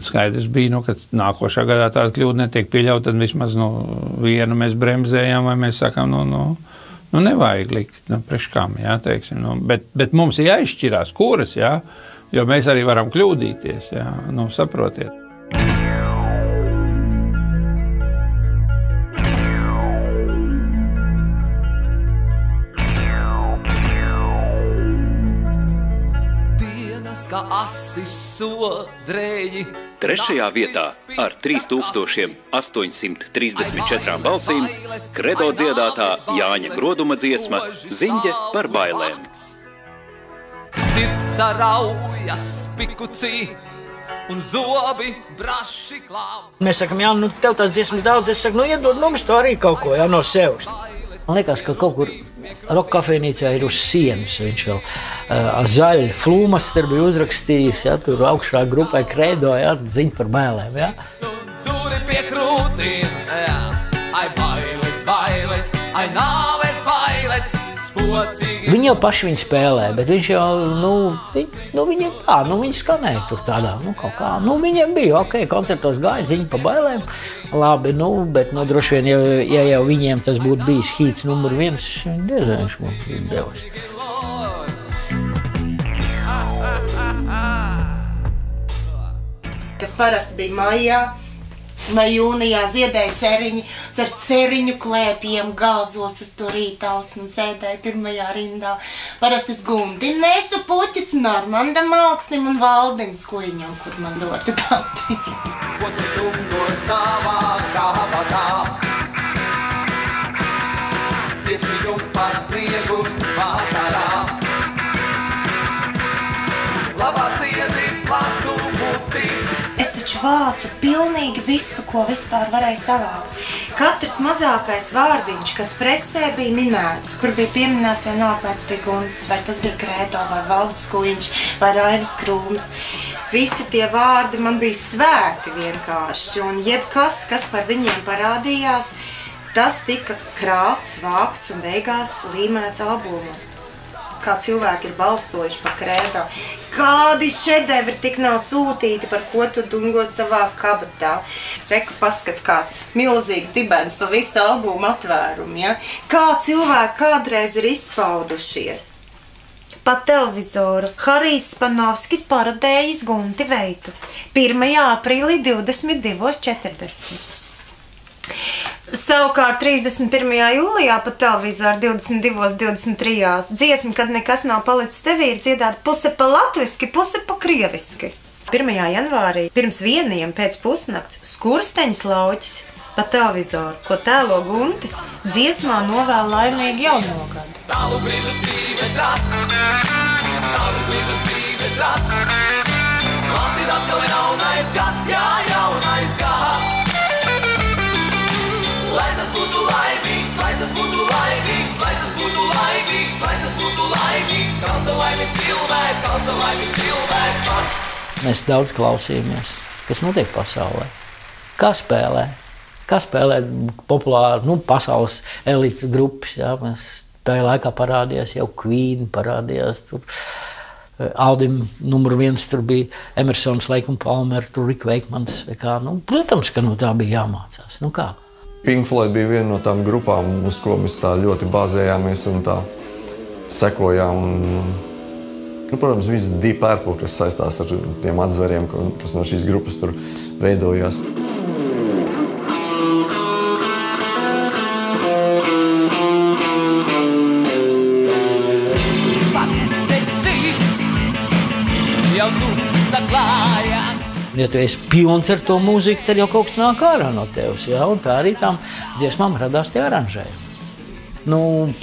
Skaidrs bija, ka nākošā gadā tāda kļūda netiek pieļauta, tad vismaz vienu mēs bremzējam, vai mēs sakām, nevajag likt, priekš kam, teiksim. Bet mums ir jāizšķirās, kuras, jo mēs arī varam kļūdīties, saprotiet. kā asis sodrēji. Trešajā vietā ar 3834 balsīm kredo dziedātā Jāņa Groduma dziesma Ziņģe par bailēm. Sirds saraujas pikucī un zobi braši klāv. Mēs sakam, jā, nu tev tās dziesmas daudz, es saku, nu iedod mums to arī kaut ko, jā, no sevis. Man liekas, ka kaut kur Roka kafejnīcā ir uz sienas, viņš vēl zaļu flūmasteru bija uzrakstījis, jā, tur augšā grupai kredo, jā, ziņa par bailēm, jā. Turi pie krūtīm, jā, ai bailes, bailes, ai nāves bailes, spocīgi. Viņi jau paši viņu spēlē, bet viņš jau, viņi tā, viņi skanēja tur tādā, kaut kā, viņiem bija, ok, koncertos gāja ziņa pa bailēm, labi, bet, droši vien, ja jau viņiem tas būtu bijis hīts numur 1, viņi diezvēl viņš mums ir devis. Kas parasti bija maijā vai jūnijā, ziedēja ceriņi, ar ceriņu klēpiem gāzos uz to rītausmu un sēdēja pirmajā rindā. Parasti es Gundi nesu puķis Normandam Malksnim un Valdim Skuiņam, kur man dota dati. Ko tu dungo savā kabatā? Ciesmīgu par sniegu vasarā. Labā ciedi platu muti. Es taču vācu pilnīgi visu, ko vispār varēja savākt. Katrs mazākais vārdiņš, kas presē bija minēts, kur bija pieminēts vai nāpēc bija Guntis, vai tas bija Kredo, vai Valdis Skuiņš, vai Raivis Krūms. Visi tie vārdi man bija svēti vienkārši, un jebkas, kas par viņiem parādījās, tas tika krāts, vākts un beigās līmēts albumos. Kā cilvēki ir balstojuši par Kredo. Kādi šedevri tik nav sūtīti, par ko tu dungo savā kabatā. Reku paskat kāds milzīgs dibens pa visu albumu atvērumu, ja? Kā cilvēki kādreiz ir izpaudušies. Pa televizoru Harijs Spanovskis parodējis Gunti Veitu 1. aprīlī 22:40. Savukārt 31. jūlijā pa televizoru 22:23. dziesma, kad nekas nav palicis tevī, ir dziedāta puse pa latviski, puse pa krieviski. 1. janvārī pirms 1 pēc pusnakts Skursteņas Lauķis pa televizoru, ko tēlo Guntis, dziesmā novēl laimīgu jauno gadu. Tālu brīžas dzīves rats, tālu brīžas dzīves rats. Man ir atkal jaunais gads, jā, jaunais gads. Lai tas būtu laimīgs, lai tas būtu laimīgs, lai tas būtu laimīgs, lai tas būtu laimīgs. Kāds laimīgs cilvēks, kāds laimīgs cilvēks pats. Mēs daudz klausījāmies, kas notiek pasaulē. Kā spēlē populāri, pasaules elites grupas, jā. Mēs tajā laikā parādījās jau Queen, parādījās tur. Aldim numur 1 tur bija Emersons, Lake un Palmer, tur Rick Veikmans. Protams, ka tā bija jāmācās. Kā? Pink Floyd bija viena no tām grupām, uz ko mēs tā ļoti bāzējāmies un tā sekojām. Protams, viss Deep Purple, kas saistās ar tiem atzariem, kas no šīs grupas tur veidojās. Ja tu esi pilns ar to mūziku, tad jau kaut kas nāk ārā no tevis, jā, un tā arī tām dziesmām radās tie aranžējumi.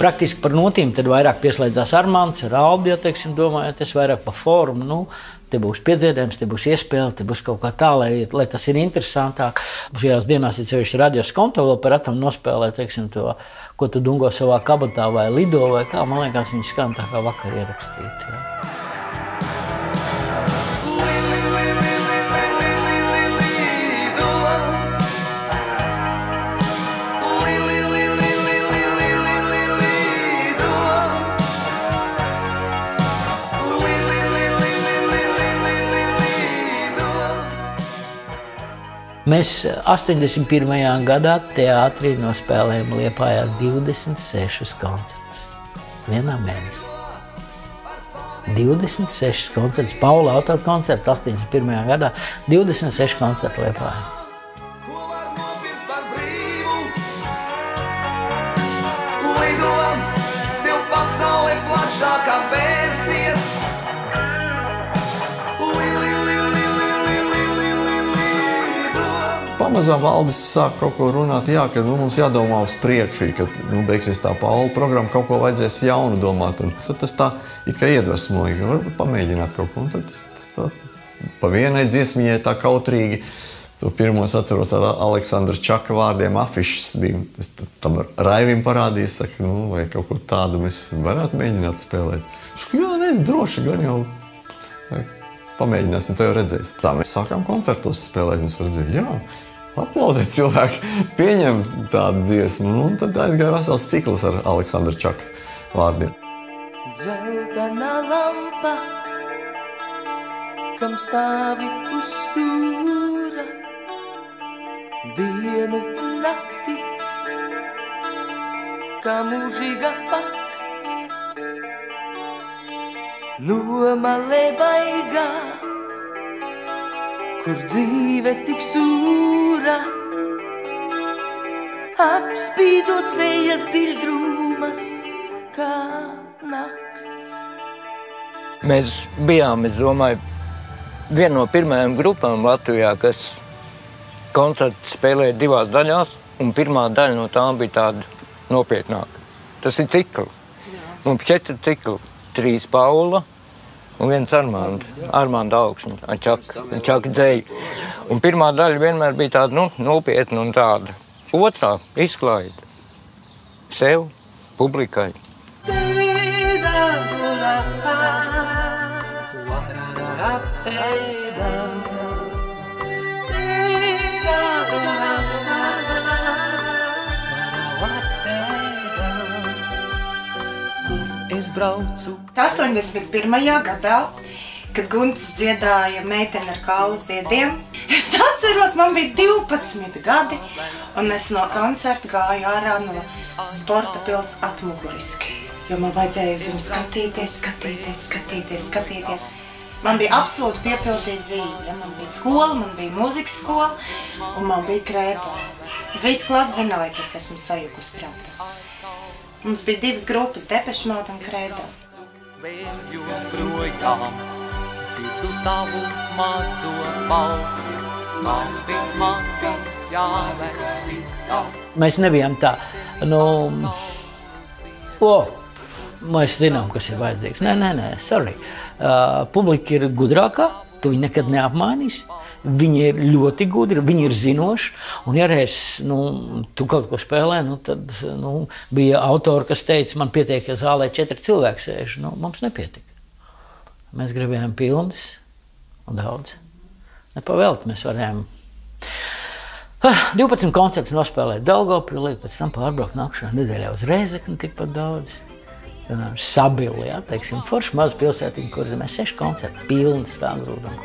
Praktiski par notīm tad vairāk pieslēdzās Armands ar Aldi, ja teiksim, domājot, es vairāk pa formu, te būs piedziedējums, te būs iespēle, te būs kaut kā tā, lai tas ir interesantāk. Šajās dienās ir sevišķi radios konto vēl par atam nospēlē, teiksim, to, ko tu dungo savā kabatā vai lido vai kā, man liekas, viņi skan tā kā vakar ierakstīti, jā. Mēs 81. gadā teātrī nospēlējām Liepājā 26 koncertus. Vienā mēnesī. 26 koncertus. Paula autora koncertu 81. gadā. 26 koncertu Liepājā. Lido, tev pasaule plašākā vērsies. pamazām Valdis sāk kaut ko runāt, jā, ka mums jādomā uz priekšu, ka beigsies tā Paula programma, kaut ko vajadzēs jaunu domāt. Un tad tas tā it kā iedvesmoja, ka varbūt pamēģināt kaut ko. Un tad tā, pa vienai dziesmiņai tā kautrīgi. To pirmo es atceros ar Aleksandra Čaka vārdiem afišas bija. Es tam Raivim parādīju, saka, vai kaut ko tādu mēs varētu mēģināt spēlēt. Jā, es droši gan jau pamēģināsim, to jau redzēs. Tā mēs sākām koncertos spēlēt, un es redzēju, jā, aplaudē cilvēki, pieņem tādu dziesmu, un tad aizgāja vesels cikls ar Aleksandra Čaka vārdiem. Dzeltena lampa, kam stāvi uz stūra, dienu un nakti, kā mūžīga pakts, nomalē baigā, kur dzīve tik sūra, apspīdot sejas dziļdrūmas, kā nakts. Mēs bijām, es domāju, viena no pirmajām grupām Latvijā, kas koncertu spēlēja 2 daļās, un pirmā daļa no tām bija tāda nopietnāka. Tas ir cikli. Mums 4 cikli. 3 Paula un 1 Armanda Augsne, Čaka dzēja. Un pirmā daļa vienmēr bija tāda, nopietna un tāda. Otrā izklaide sev, publikai. Es braucu. 81. gadā, kad Guntis dziedāja Meitene ar kaulu ziediem, es atceros, man bija 12 gadi, un es no koncerta gāju ārā no sporta pils atmuguriski, jo man vajadzēja uz viņu skatīties. Man bija absolūti piepildīta dzīve. Ja? Man bija skola, man bija mūzikas skola, un man bija Kredo. Visi klasi zināja, ka es esmu sajukus prātā. Mums bija 2 grupas, Depeche Mode un Kredo. Vēl joprojām dzirdu tavu mazo balsis, man pēc mati jāvēl citā. Mēs nebijām tā, mēs zinām, kas ir vajadzīgs. Nē, sorry. Publika ir gudrākā, tu viņi nekad neapmainīs. Viņi ir ļoti gudri, viņi ir zinoši. Un, ja reiz tu kaut ko spēlē, tad bija autori, kas teica, man pietiek, ja zālē 4 cilvēki sēž. Mums nepietika. Mēs gribējām pilnas un daudz. Nepavēlti mēs varējām 12 koncertus nospēlēt Daugavpilī, pēc tam pārbraukt nākamajā nedēļā uz Rēzekni tikpat daudz. Sabili, ja, teiksim, forši maza pilsētiņa, kur zemē 6 koncerti, pilnas stāvgrūdam.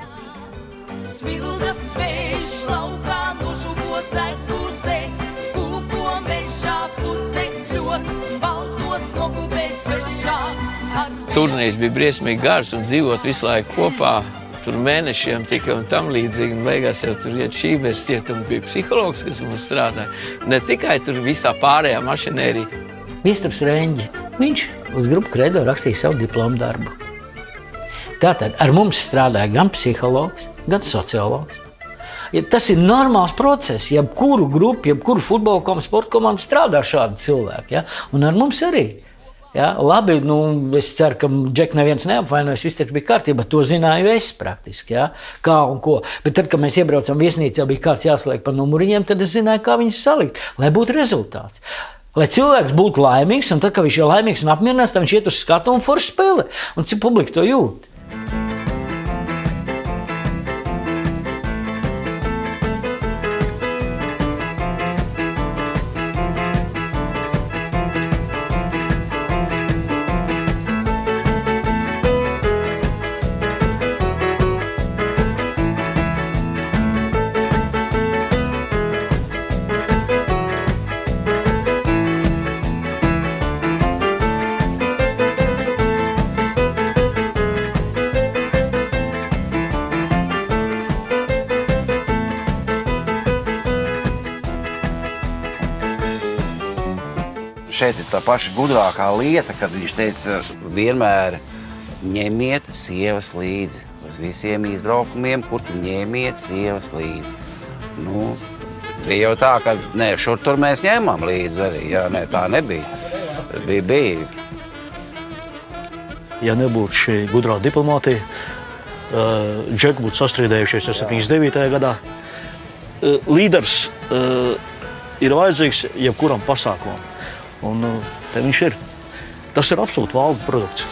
Svildas sveiš laukā nošuvot dzēkursē, kūko mežā putekļos, baltos nogubēs svešās. Turnīrs bija briesmīgi gars un dzīvot visu laiku kopā, tur mēnešiem tikai un tam līdzīgi, un beigās jau tur iet Šībērs cietums, bija psihologs, kas mums strādāja. Ne tikai tur visā pārējā mašinērija. Viesturs Reņģi, viņš uz grupu Kredo rakstīja savu diplomu darbu. Tātad ar mums strādāja gan psihologs, gan sociologs. Tas ir normāls process, jebkuru grupu, jebkuru futbola komandu, sporta komandu strādā šādi cilvēki, ja? Un ar mums arī. Ja? Labi, es ceru, ka Džek neviens neapvainojas, viss taču bija kārtībā, to zināju es praktiski, ja? Kā un ko. Bet tad, kad mēs iebraucam viesnīcā, bija kāds jāsliek pa numuriņiem, tad es zināju, kā viņus salikt, lai būtu rezultāts. Lai cilvēks būtu laimīgs, un tad, kad viņš ir laimīgs un apmierinās, tad viņš iet uz skatu un forši spēlē. Un cik publika to jūt? Šeit ir tā paša gudrākā lieta, kad viņš teica, vienmēr ņemiet sievas līdzi. Uz visiem izbraukumiem, kur tu ņemiet sievas līdzi. Bija jau tā, ka šur tur mēs ņēmām līdzi arī. Jā, tā nebija. Bija. Ja nebūtu šī gudrā diplomātija, Džeki būtu sastrīdējušies 79. gadā. Līderis ir vajadzīgs jebkuram pasākumam. Un te viņš ir. Tas ir absolūti valda produkts.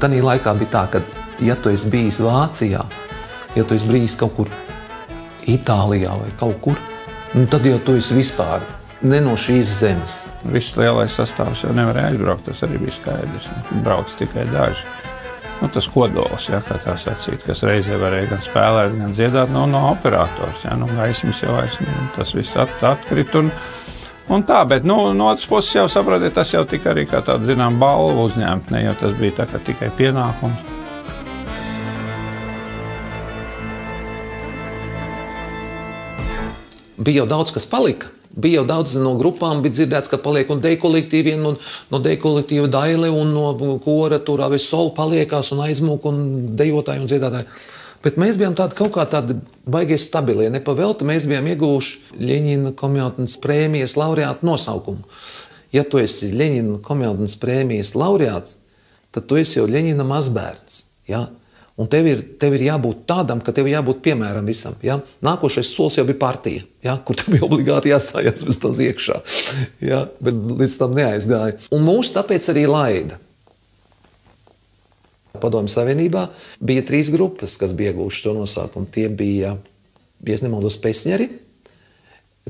Tanī laikā bija tā, ka, ja tu esi bijis Vācijā, ja tu esi bijis kaut kur Itālijā vai kaut kur, tad jau tu esi vispār ne no šīs zemes. Viss lielais sastāvs jau nevarēja aizbraukt, tas arī bija skaidrs. Brauc tikai daži. Tas kodols, kā tā sacīt, kas reizē varēja gan spēlēt, gan dziedāt, no operators. Gaismas jau vairs, tas viss atkrit un tā, bet no otras puses jau saprotiet, tas jau tika arī kā tāda, zinām, balva uzņemt, ne, jo tas bija tā kā tikai pienākums. Bija jau daudz, kas palika. Bija jau daudz no grupām, bija dzirdēts, ka paliek un deju kolektīviem, un no deju kolektīva Daile un no kora tur Aves Sol paliekās un aizmūk un dejotāji un dziedātāji. Bet mēs bijām kaut kā tādi baigie stabilie, nepavelti. Mēs bijām ieguvuši Ļeņina komjautnes prēmijas laureātu nosaukumu. Ja tu esi Ļeņina komjautnes prēmijas laureāts, tad tu esi jau Ļeņina mazbērns. Ja? Un tev ir jābūt tādam, ka tev jābūt piemēram visam. Ja? Nākošais solis jau bija partija, ja? Kur tev bija obligāti jāstājās vismaz iekšā. Ja? Bet līdz tam neaizgāja. Un mūs tāpēc arī laida. Padomju Savienībā bija 3 grupas, kas bija ieguvušas šo nosaukumu. Tie bija, ja nemaldos, Pesņeri,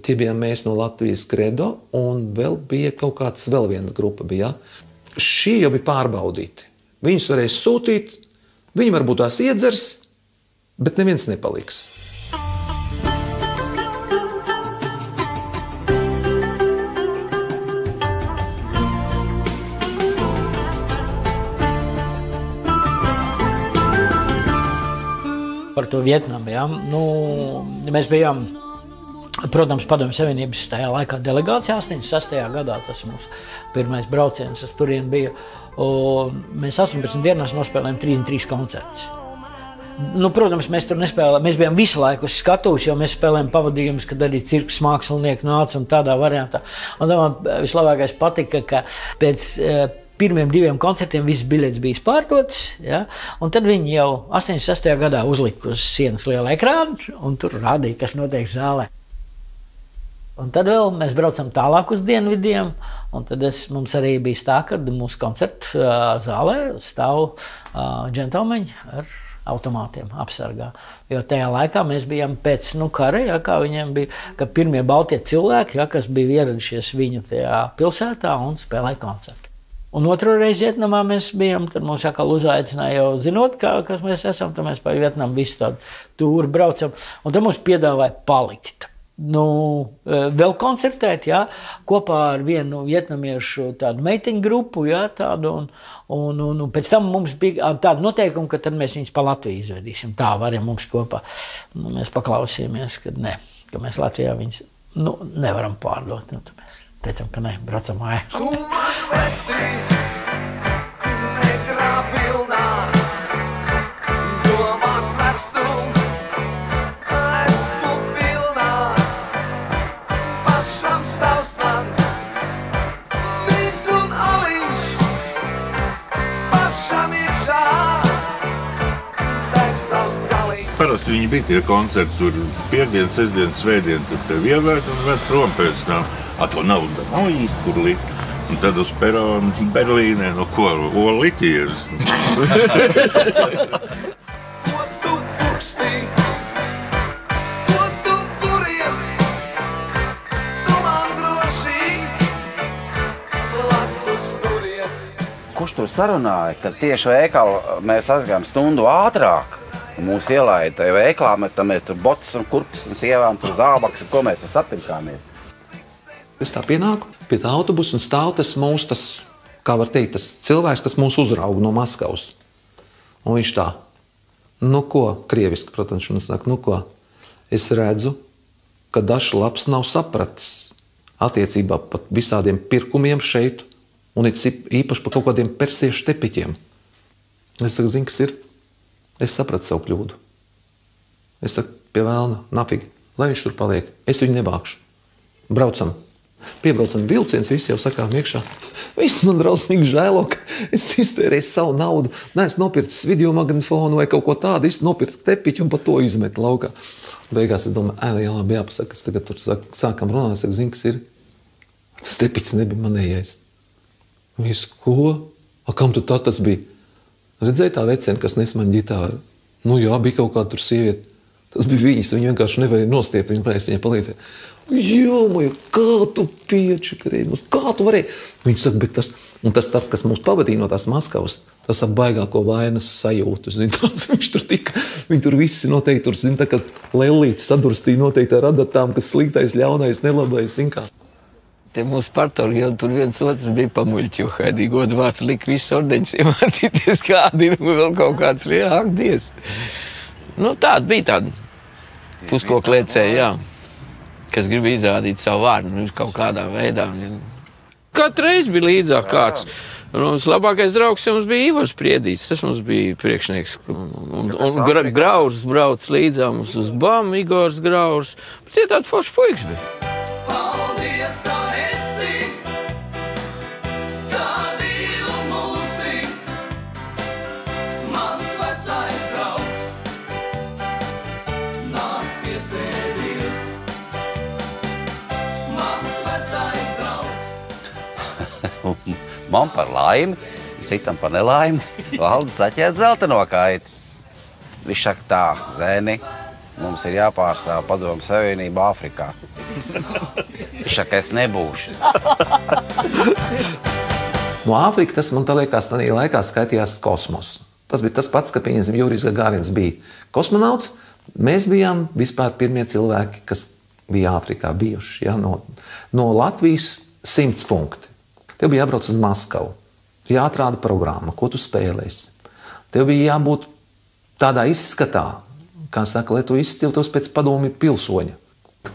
tie bijām mēs no Latvijas Kredo, un vēl bija kaut kāds vēl viena grupa. Bija. Šie jau bija pārbaudīti. Viņus varēs sūtīt, viņi varbūt tās iedzers, bet neviens nepaliks. Par to Vietnamu, ja? Mēs bijām, protams, Padomju Savienības tajā laikā delegācijā 86. gadā, tas mūsu pirmais brauciens, tas turien bija, un mēs 18 dienās nospēlējām 33 koncertus. Protams, mēs tur nespēlējām, mēs bijām visu laiku uz skatuves, jo mēs spēlējām pavadījumus, kad arī cirkas mākslinieki nāca un tādā variantā. Un man vislabākais patika, ka pēc pirmiem 2 koncertiem visas biļetes bija pārdotas, ja? Un tad viņi jau 86. gadā uzlika uz sienas lielu ekrānu un tur rādīja, kas notiek zālē. Un tad vēl mēs braucam tālāk uz dienvidiem, un tad mums arī bija tā, kad mūsu koncertu zālē stāv džentelmeņi ar automātiem apsargā. Jo tajā laikā mēs bijām pēc kara, ja, kā viņiem bija, ka pirmie baltie cilvēki, ja, kas bija ieradušies viņu tajā pilsētā un spēlēja koncertu. Un otru reizi Vietnamā mēs bijām, tad mums atkal uzaicināja jau zinot, kas mēs esam, tad mēs pa Vietnamu visu tādu tūru braucam, un tad mums piedāvāja palikt. Vēl koncertēt, ja, kopā ar vienu vietnamiešu tādu meiteņu grupu, ja, tādu, un pēc tam mums bija tāda noteikuma, ka tad mēs viņus pa Latviju izvedīsim. Tā varam mums kopā. Mēs paklausījāmies, ka ne, ka mēs Latvijā viņus nevaram pārdot. Tad mēs teicām, ka ne, braucam mājās. Parasti viņi bija tie koncerti, tur piekdien, sestdien, svētdien, tur tevi ievērt un vērt prom pēc tam. To naudu nav īsti, kur likt. Un tad uz peronu Berlīnē, ko, Oliķieris. Ko sarunāja, ka tieši veikalu mēs aizgājām stundu ātrāk. Mūs ielaida tajā veiklā, mēs tur botas un kurpes un sievām, tur zābaks, ko mēs tur sapirkāmies. Es tā pienāku pie tā autobusa un stāv tas mūs, kā var teikt, tas cilvēks, kas mūs uzrauga no Maskavas. Un viņš tā, nu ko, krieviski, protams, un saka, nu ko, es redzu, ka dažs labs nav sapratis attiecībā pat visādiem pirkumiem šeit, un īpaši par kaut kādiem persiešu tepiķiem. Es saku, zini, kas ir? Es sapratu savu kļūdu. Es saku, pie vēlna, nafigi, lai viņš tur paliek. Es viņu nevākšu. Braucam. Piebraucam vilciens, visi jau sakām iekšā. Viss man drausmīgi žēlo, ka es iztērēju savu naudu. Nē, es nopircis videomagnifonu vai kaut ko tādu, es nopircu tepiķu un pa to izmetu laukā. Beigās es domāju, jā, labi jāpasaka, es tagad tur sākam runāt, es saku, zini, kas ir? Tas tepiķis nebija manējais. Visu, ko? Kam tu tas bija? Redzēja tā vecena, kas nes man ģitāru. Nu jā, bija kaut kāda tur sieviete. Tas bija viņas, viņa vienkārši nevarēja nostiept, viņai palīdzēja. Jomoju, kā tu piečakarēji, kā tu varēji? Viņa saka, bet tas, kas mūs pavadīja no tās Maskavas, tas ap baigāko vainas sajūtu. Tāds viņš tur tika, viņi tur visi noteikti tur, tā kā lellīti sadurstīja noteikti ar adatām, kas sliktais, ļaunais, nelabais, kā. Tie mūsu partori, jau tur viens otrs bija pamuļķi, jo Haidī godu vārds lika visus ordeņus iemācīties, kādi ir vēl kaut kāds ak, Dievs. Nu, tāda bija tāda puskoklēcēja, jā, kas grib izrādīt savu vārdu, kaut kādā veidā. Katru reizi bija līdzāk kāds. Un mums labākais draugs mums bija Ivars Priedīts, tas mums bija priekšnieks. Un Graurs brauc līdzā mums uz BAM, Igors Graurs. Bet tie tādi forši puikas bija. Paldies, kā esi, kā divu mūsi, mans vecais draugs, nāc piesēdies, mans vecais draugs. Man par laimi, citam par nelaimi, Valdis saķēt zeltaino kaiti. Viņš saka tā, Zēni, mums ir jāpārstāv Padomu Savienību Āfrikā. Viņš saka, es nebūšu. No Āfrika tas, man tā liekas, tādā laikā skaitījās kosmos. Tas bija tas pats, ka, pieņemsim, Jurijs Gagārins bija kosmonauts. Mēs bijām vispār pirmie cilvēki, kas bija Āfrikā bijuši. Ja? No Latvijas 100 punkti. Tev bija jābrauc uz Maskavu. Jāatrāda programma, ko tu spēlēsi. Tev bija jābūt tādā izskatā, kā saka, lai tu izstiltos pēc padomju pilsoņa.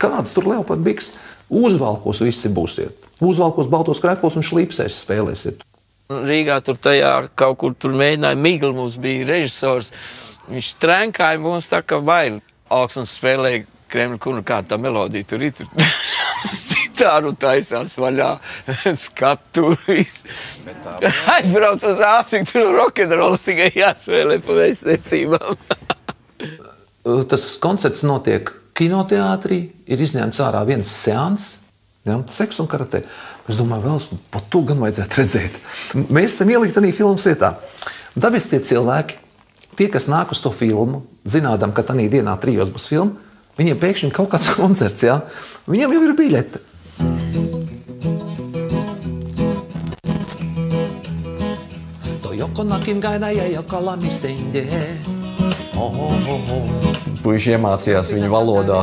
Kādas tur leopardu biks? Uzvalkos visi būsiet. Uzvalkos, baltos krēkos un šlīpsēs spēlēsiet. Rīgā tur tajā kaut kur tur mēģināja Migli, mums bija režisors. Viņš trenkāja mums tā kā baili. Alksons spēlēja Kremļa kunu, kā tā melodija tur ir. Citāru taisās vaļā, skatu visu. Aizbrauc uz Āfriku, tur rokenrols tikai jāspēlē pa vēstniecībām. Tas koncerts notiek kinoteātrī, ir izņemts ārā viens seans, ja, seks un karatē. Es domāju, vēl pat to gan vajadzētu redzēt. Mēs esam ielikt tādā filmas vietā. Tāpēc tie cilvēki, tie, kas nāk uz to filmu, zinādam, ka tādā dienā 3 būs filma, viņiem pēkšņi kaut kāds koncerts, ja? Viņiem jau ir biļete. To joko nakin gaina ja joka lamisende. Puiši iemācījās viņu valodā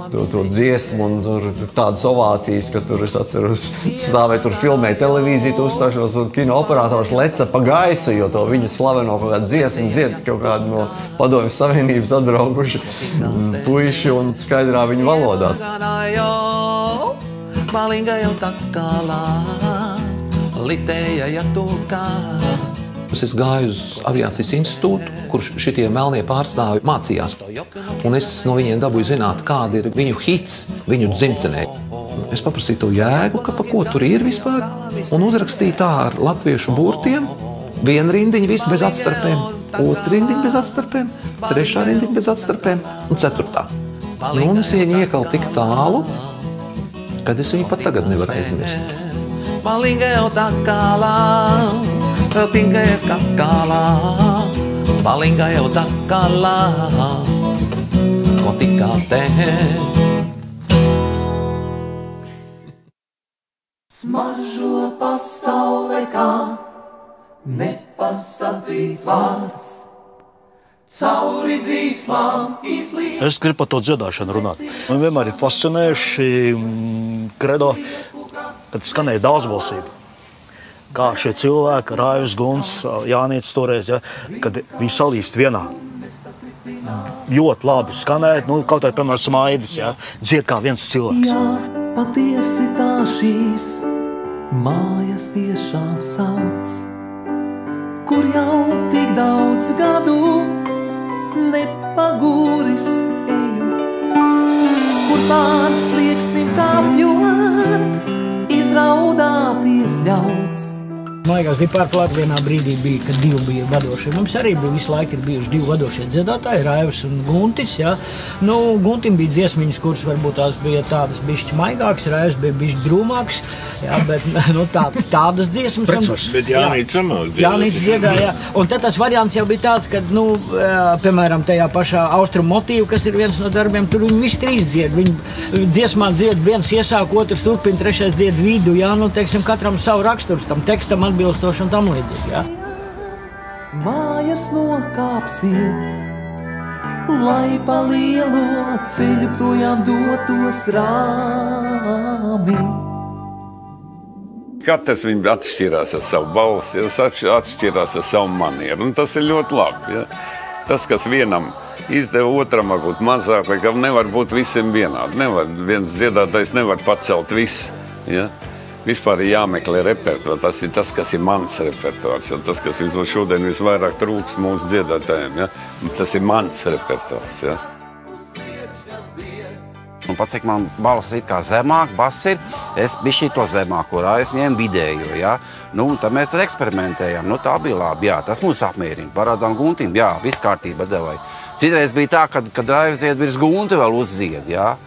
to dziesmu un tur tādas ovācijas, ka tur es atceros stāvēja tur filmēja televīziju, tu uzstāšos un kino operators leca pa gaisu, jo to viņa slaveno kaut kādu dziesmu dzied kaut kādu no Padomju Savienības atbraukuši puiši un skaidrā viņu valodā. Es gāju uz aviācijas institūtu, kur šitie melnie pārstāvi mācījās. Un es no viņiem dabūju zināt, kāda ir viņu hits, viņu dzimtenē. Es paprasīju to jēgu, ka pa ko tur ir vispār, un uzrakstīju tā ar latviešu burtiem. 1 rindiņa viss bez atstarpēm, 2 rindiņa bez atstarpēm, 3 rindiņa bez atstarpēm un 4. Un es viņu iekalu tik tālu, kad es viņu pat tagad nevaru aizmirst. Tinga e kakala, balinga e o takala, kotikate. Smaržo pasaulē kā nepasacīts vārds, cauri dzīsmām izlīd. Es gribu par to dziedāšanu runāt. Man vienmēr ir fascinējuši kredo, kad skanēja daudzbalsība. Kā šie cilvēki, Raivs, Guns, Jānīts toreiz, ja, kad viņi salīst vienā. Ļoti labi skanēt, kaut arī, piemēram, Smaidis, ja, dzied kā viens cilvēks. Jā, patiesi tā šīs mājas tiešām sauc, kur jau tik daudz gadu nepagūris eju, kur pār slieksnim kāpjot, izraudāties ļauts. Man liekas, Dipārklāt vienā brīdī bija, kad divi bija vadošie. Mums arī bija visu laiku ir bijuši divi vadošie dziedātāji, Raivs un Guntis. Ja. Guntim bija dziesmiņas, kuras varbūt tās bija tādas bišķi maigākas, Raivs bija bišķi drūmāks, ja, bet tādas dziesmas. Bet Jānīts samāk dziedāja. Jānīts dziedāja, ja. Un tad tas variants jau bija tāds, kad, piemēram, tajā pašā Austrumu motīvu, kas ir viens no darbiem, tur viņi visi trīs dzied. Viņi dziesmā dzied, viens iesāk, otrs turpina, trešais dzied vidu, ja, teiksim, katram savu raksturs tam tekstam atbilstoši un tam līdzīgi, jā. Mājas nokāpsiet, lai pa lielo ceļu projām dotos rāmi. Katrs viņi atšķirās ar savu balsi, atšķirās ar savu manieru, un tas ir ļoti labi. Ja? Tas, kas vienam izdeva, otram varbūt mazāk, vai ka nevar būt visiem vienādi. Viens dziedātais nevar pacelt visu. Ja? Vispār ir jāmeklē repertuārs. Tas ir tas, kas ir mans repertuārs. Tas, kas šodien visvairāk trūks mūsu dziedātājiem. Ja? Tas ir mans repertuārs. Ja? Un pat cik man balss ir kā zemāk, bass ir, es bišķi to zemāko Raivs ņēmu vidējo. Ja? Tad mēs tad eksperimentējam. Tā bija labi. Jā, tas mūs apmierina. Parādām Guntim, jā, viss kārtība devai. Citreiz bija tā, kad Raivs zied virs Gunti vēl uzzied. Ja?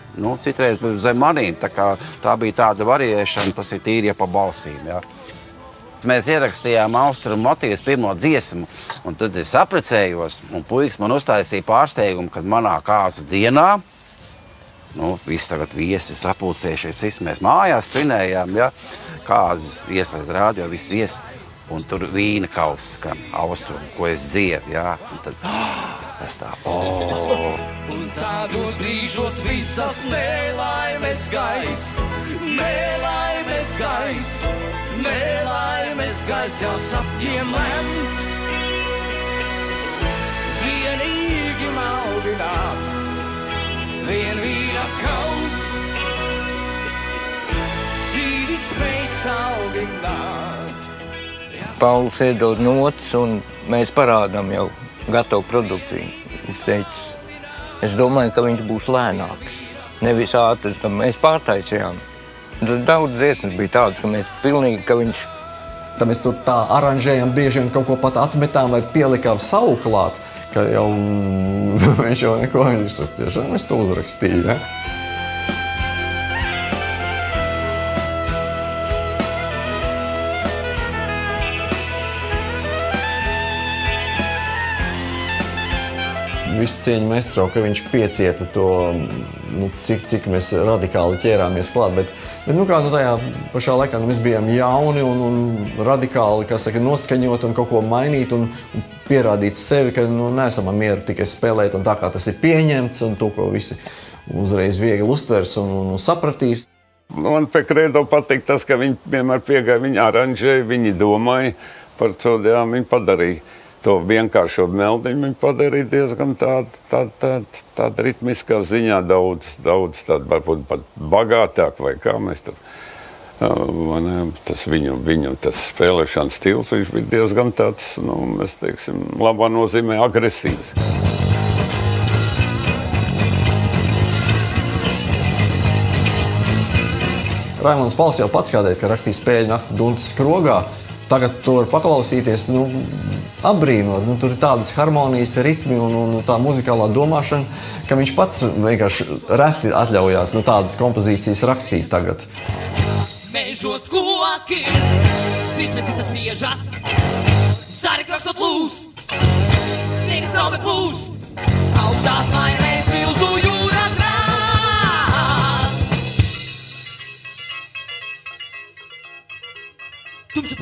Citreiz bija zem manīm, tā bija tāda variēšana, tas ir tīri ja pa balsīm. Ja. Mēs ierakstījām Austrumu motīvus pirmo dziesmu, un tad es apprecējos, un puikas man uztaisīja pārsteigumu, kad manā kāzas dienā, visi tagad viesi sapulcējušies, visi mēs mājās svinējām, ja, kāzas ieslēdz rādio, visi viesi, un tur vīna kauss skan Austrumu, ko es dziedu, ja, un tad, tas tā, Un tādos brīžos visas nelaimes gaist, nelaimes gaist, nelaimes gaist, jau sapņiem lemts. Vienīgi maldināt, vien vīna kauns, šīdi spēj saldināt. Pauls iedod notis, un mēs parādām jau gatavu produktu. Viņš teica, es domāju, ka viņš būs lēnāks, nevis ātrs, tad mēs pārtaicījām. Daudz dziesmas bija tādas, ka mēs pilnīgi, ka viņš... Tad mēs tur tā aranžējam, bieži vien kaut ko pat atmetām vai pielikām savu klāt, ka jau viņš jau neko neizsaka. Tiešām es to uzrakstīju, ja? Visu cieņu maestro, ka viņš piecieta to, cik mēs radikāli ķērāmies klāt, bet kā tajā pašā laikā mēs bijām jauni un radikāli, kā saka, noskaņot un kaut ko mainīt un pierādīt sevi, ka neesam mieru tikai spēlēt un tā kā tas ir pieņemts un to, ko visi uzreiz viegli uztvers un sapratīs. Man pie Kredo patīk tas, ka viņi vienmēr piegāja, viņi aranžēja, viņi domāja par to, jā, viņi padarīja. To vienkāršo meldiņu viņi padarīja diezgan tāda ritmiskā ziņā daudz tāda varbūt pat bagātāk vai kā mēs tur. Tas viņu tas spēlēšanas stils, viņš bija diezgan tāds, mēs teiksim, labā nozīmē agresīvs. Raimonds Pals jau pats kādreiz, ka rakstīja Spēļu nakti Duntas krogā. Tagad to var paklausīties, apbrīnot. Tur ir tādas harmonijas, ritmi un tā muzikālā domāšana, ka viņš pats vienkārši reti atļaujās tādas kompozīcijas rakstīt tagad. Mežos koki, vismecitas miežas, zari krakstot lūst, sniegs traume plūst, augšās mainēs milzu jūra trāc. Tumša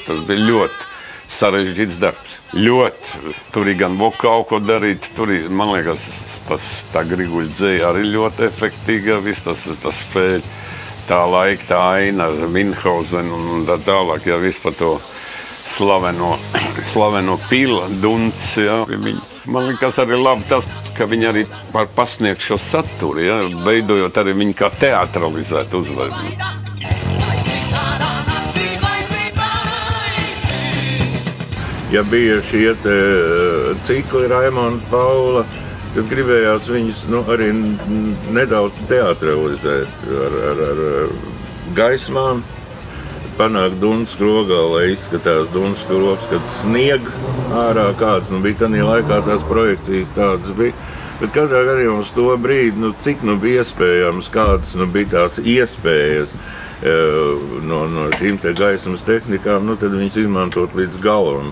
Tas bija ļoti sarežģīts darbs. Ļoti. Tur ir gan vokālu, ko darīt. Tur ir, man liekas, tā Griguļa dzēja arī ļoti efektīga. Viss tas spēļ, tā laika, tā aina ar Minhausenu un tā tālāk. Jā, viss par to slaveno pila, dunts. Jā. Man liekas arī labi tas, ka viņi arī var pasniegt šo saturu, jā, veidojot arī viņu kā teatralizētu uzvedību. Ja bija šie cikli Raimonda Paula, tad gribējās viņus arī nedaudz teatralizēt ar gaismām, panākt Dunas krogā, lai izskatās Dunas krogs, kad snieg ārā kāds, bija tādā laikā tās projekcijas tādas bija. Bet katrā gadījumā uz to brīdi, cik bija iespējams, kādas bija tās iespējas no šīm te gaismas tehnikām, tad viņas izmantot līdz galam.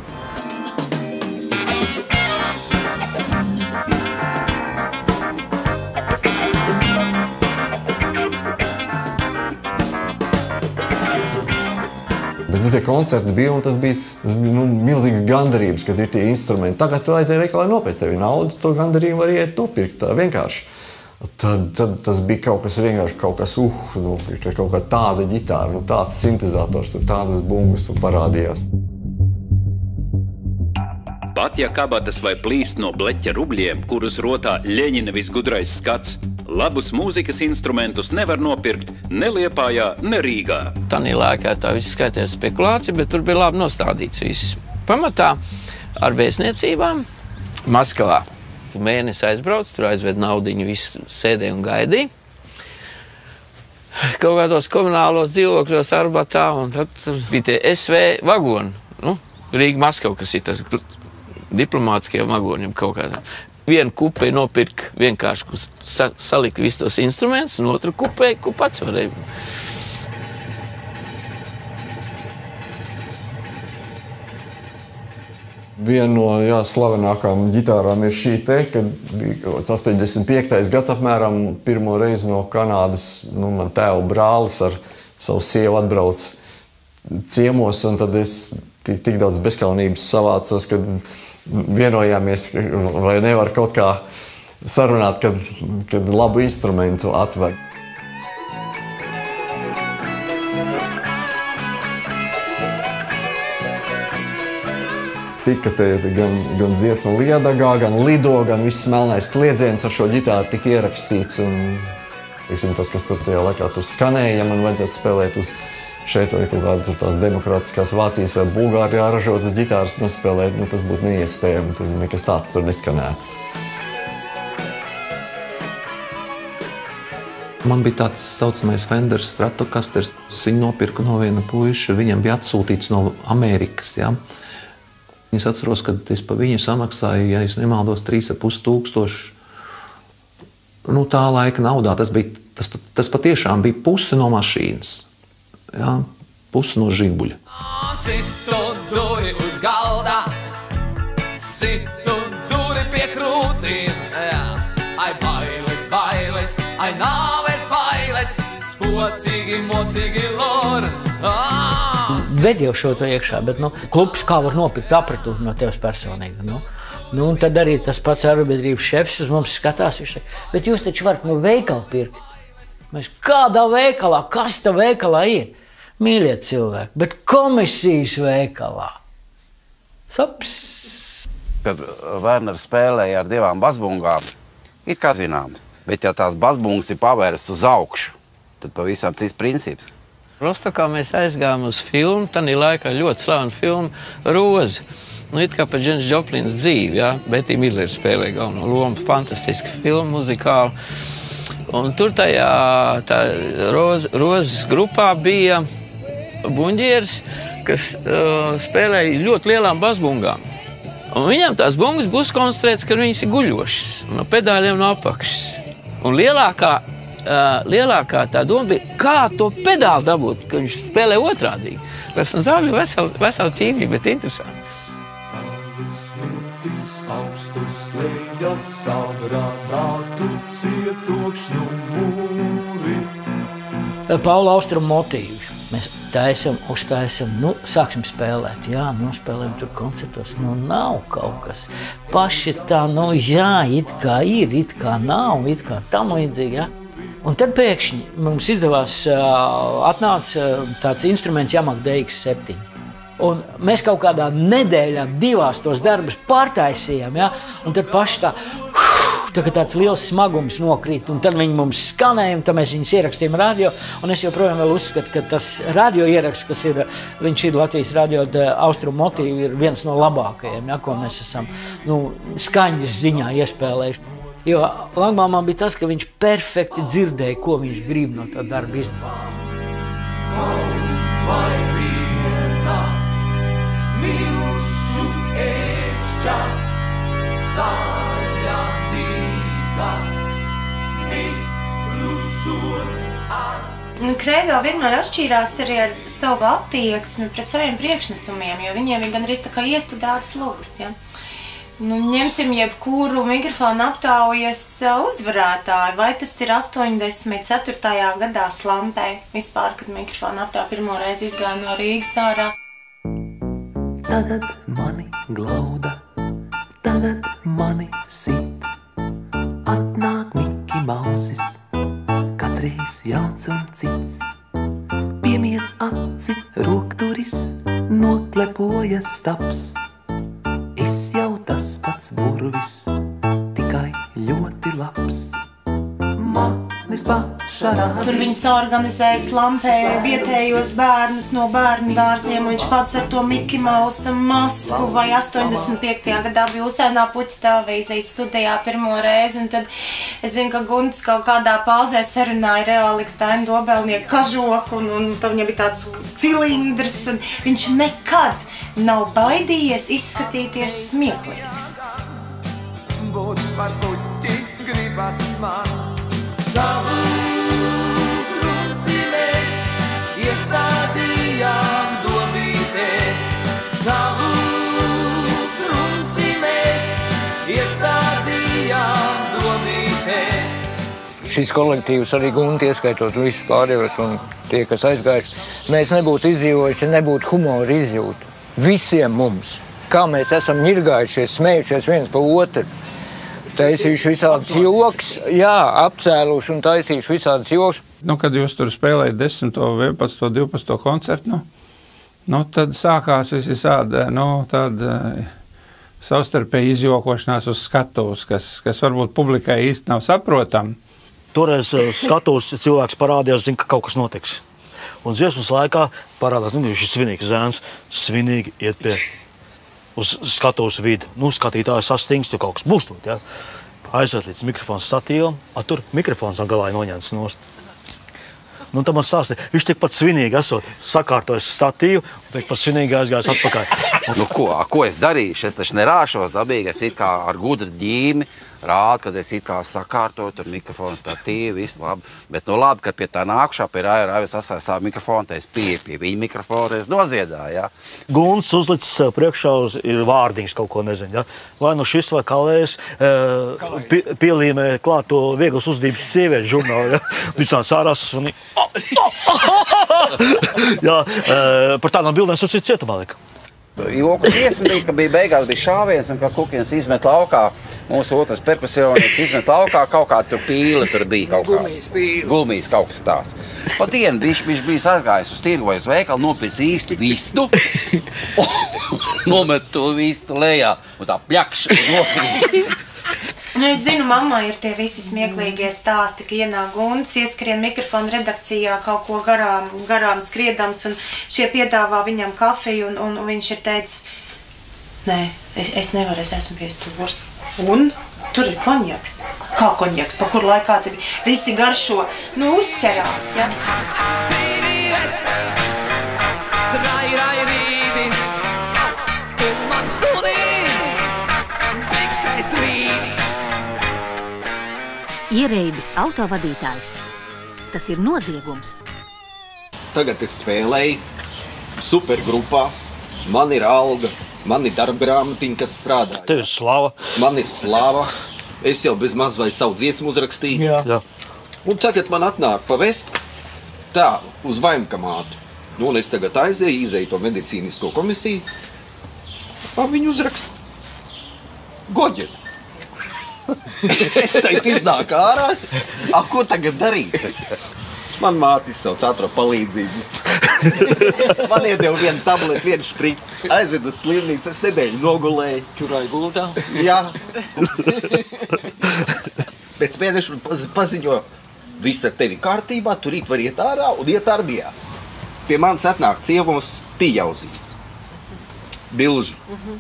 Tie koncerti bija, un tas bija milzīgs gandarījums, kad ir tie instrumenti. Tagad tu aizēji veikalā nopēc tevi naudu, to gandarījumu var iet nopirkt tā vienkārši. Tad tas bija kaut kas vienkārši, kaut kā tāda ģitāra, tāds sintezators, tādas bungas parādījās. Pat ja kabatas vai plīst no bleķa rubļiem, kurus rotā Ļeņina visgudrais skats, labus mūzikas instrumentus nevar nopirkt ne Liepājā, ne Rīgā. Tanī laikā tā viss skaitījās spekulācija, bet tur bija labi nostādīts viss. Pamatā ar vēstniecībām Maskavā. Tu mēnesi aizbrauc, tur aizved naudiņu, visu sēdēja un gaidīja. Kaut kādos komunālos dzīvokļos Arbatā, un tad bija tie SV vagoni. Rīga-Maskava, kas ir tas diplomātiskie vagoni kaut kādā. Vienu kupēju nopirka vienkārši, salika visus tos instrumentus, un otru kupēju, ko pats varēja. Viena no slavenākām ģitārām ir šī te, kad bija 85. gads apmēram pirmo reizi no Kanādas, man tēva brālis ar savu sievu atbrauc ciemos, un tad es tik daudz bezkaunības savācos, kad vienojāmies, vai nevar kaut kā sarunāt, kad labu instrumentu atver. Tika gan dziesma Liedagā, gan Lido, gan viss melnais kliedziens ar šo ģitāru tika ierakstīts. Un, tas, kas tur tajā laikā tur skanēja, ja man vajadzētu spēlēt uz šeit vai kaut kādu tās demokrātiskās Vācijas vai Bulgārijā ražotas ģitāras nospēlēt, tas būtu neiespējami, tur nekas tāds tur neskanētu. Man bija tāds saucamais Fender Stratocasters. Es viņu nopirku no viena puiša, viņam bija atsūtīts no Amerikas. Ja? Es atceros, ka es pa viņu samaksāju, ja es nemaldos, 3,5 tūkstoši. Tā laika naudā tas patiešām bija puse no mašīnas. Jā, pusi no žibuļa. Situ duri uz galda, situ duri pie krūtīm. Ai bailes, bailes, ai nāves bailes, spocīgi, mocīgi lor. Ved jau šo to iekšā, bet klubs kā var nopirkt apratu no tevis personīgi. Un tad arī tas pats arotbiedrības šefs uz mums skatās, viņš saka, bet jūs taču varat no veikala pirkt. Mēs kādā veikalā, kas tā veikalā ir? Mīļie cilvēki, bet komisijas veikalā. Saps. Kad Werners spēlēja ar 2 basbungām, it kā zināms, bet ja tās basbungas ir pavēras uz augšu, tad pavisam cits princips. Rostokā mēs aizgājām uz filmu, tanī laikā ļoti slavena filma Roze. It kā par Džens Džoplins dzīvi, ja? Betty Miller spēlēja galveno lomu, fantastiska filma, muzikāla. Un tur tajā Rozes grupā bija buņģieris, kas spēlēja ļoti lielām basbungām. Un viņam tās bungas būs konstruētas, ka viņas ir guļošas, no pedāļiem no apakšas. Un lielākā tā doma bija, kā to pedāli dabūt, ka viņš spēlē otrādīgi. Tā bija vesela ķīmija, bet interesanti. Slējas sagrādātu cietokšņu mūri. Paula Austrum motīvi. Mēs taisam, uztaisam, sāksim spēlēt. Jā, nospēlējam tur koncertos. Nav kaut kas. Paši tā, jā, it kā ir, it kā nav, it kā tam līdzīgi, jā. Un tad pēkšņi mums izdevās atnāca tāds instruments Yamaha DX7. Un mēs kaut kādā nedēļā 2 tos darbus pārtaisījām, ja? Un tad paši tāds liels smagums nokrīt, un tad viņi mums skanēja, un tad mēs viņus ierakstījām radio, un es joprojām vēl uzskatu, ka tas radio ieraksts, kas ir, viņš ir Latvijas radio austrumu motīvi, ir viens no labākajiem, ja? Ko mēs esam, skaņas ziņā iespēlējuši. Jo Langmāmā bija tas, ka viņš perfekti dzirdēja, ko viņš grib no tā darba izdarīt. Kredo vienmēr atšķīrās arī ar savu attieksmi pret saviem priekšnesumiem, jo viņiem ir gandrīz tā kā iestudētas lugas, ja? Ņemsim jebkuru mikrofonu aptaujas uzvarētāju, vai tas ir 84. gadā Slampē, vispār, kad mikrofonu aptauja pirmo reizi izgāja no Rīgas ārā. Tagad mani glauda, tagad mani sit, atnāk Miki Mausis, katreiz jauns un cits. Piemiedz aci, rokturis, noklepoja staps. Es jau tas pats burvis, tikai ļoti labs. Manis pašarādi. Tur viņi saorganizēja Slampē vietējos bērnus no bērnu dārziem, un viņš pats ar to Miki Mausa masku, vai 85. gadā bija Uzēnā Puķa televīzijas studijā pirmo reizi, un tad es zinu, ka Gunts kaut kādā pauzē sarunāja Realiks Dainu Dobelnieku kažoku, un viņam bija tāds cilindrs, un viņš nekad nav baidījies izskatīties smieklīgs. Būt par puķi gribas man. Tavu krunci mēs iestādījām domītē. Tavu krunci mēs iestādījām domītē. Šis kolektīvs arī Gunti, ieskaitot visus pārējos un tie, kas aizgājuši, mēs nebūtu izdzīvojuši, nebūtu humora izjūtu. Visiem mums, kā mēs esam ņirgājušies, smējušies viens pa otru. Taisījuši visādas joks, jā, apcēluši un taisījuši visādas joks. Kad jūs tur spēlējat 10, 11, 12 koncertu, tad sākās visādi, tāda savstarpēji izjokošanās uz skatuves, kas varbūt publikai īsti nav saprotama. Toreiz skatuves cilvēks parādījās, zina, ka kaut kas notiks. Un dziesmas laikā parādās, šis svinīgs zēns, svinīgi iet pie uz skatuves vidi. Skatītājs sastingst, jo kaut kas būs tur, ja? Aizved līdz mikrofonu statīvam, tur mikrofons galā noņemts nost. Tad man stāstīja, viņš tikpat svinīgi esot sakārtojis statīvu, un tikpat svinīgi aizgājis atpakaļ. Ko es darīšu? Es taču nerāšos dabīgi, es it kā ar gudru ģīmi rādu, kad es it kā sakārtoju tur mikrofonu statīvu, viss labi. Bet labi, kad pie tā nākušā, pie Raivis asāja savu mikrofonu, tad es pie viņa mikrofonu, es noziedāju, ja. Gunts uzlicis sev priekšā uz vārdiņš kaut ko nezinu, ja. Vai šis vai Kalējs pielīmē klāt to vieglas uzdības sieviešu žurnālu, ja. Viņš tāds ārās un jā, par tādām bildēm savu citu cietumā lika. Joku dziesma bija, ka beigās bija šāviens, un ka Kukiens izmet laukā, mūsu otrs perkusionis izmet laukā, kaut kā tur pīle tur bija kaut kā. Gulmīs kaut kas tāds. Pa dienu viņš bija aizgājis uz tirgu vai uz veikalu, nopircis īstu vistu, nomet to vistu lejā, un tā pļakš, nokrīt. Es zinu, mammai ir tie visi smieklīgie stāsti, ka ienāk Gunts, ieskrien mikrofonu redakcijā kaut ko garām skriedams, un šie piedāvā viņam kafiju, un viņš ir teicis, nē, es nevaru, es esmu pie stūrs. Un tur ir konjaks. Kā konjaks? Pa kuru laiku kāds ir? Visi garšo, uzķerās, ja? Ierēdis autovadītājs. Tas ir noziegums. Tagad es spēlēju supergrupā, man ir alga, man ir darbgrāmatiņa, kas strādā. Tev ir slava. Man ir slava. Es jau bez maz vai savu dziesmu uzrakstīju. Jā. Un tagad man atnāk pavest tā uz vaimkamātu. Nu, es tagad aizēju, izēju to medicīnisko komisiju. Viņi uzrakst Goģeru. Es teikt iznāk ārā. Ko tagad darīt? Man māte izsauc ātrā palīdzību. Man iedeva vienu tableti, vienu šprici. Aizvedu uz slimnīcu, es nedēļu nogulēju. Čurāju gultā? Jā. Pēc mēneša paziņo, viss ar tevi kārtībā, tu rīt var iet ārā un iet armijā. Pie manis atnāk ciemos Tījauzi. Bilžu.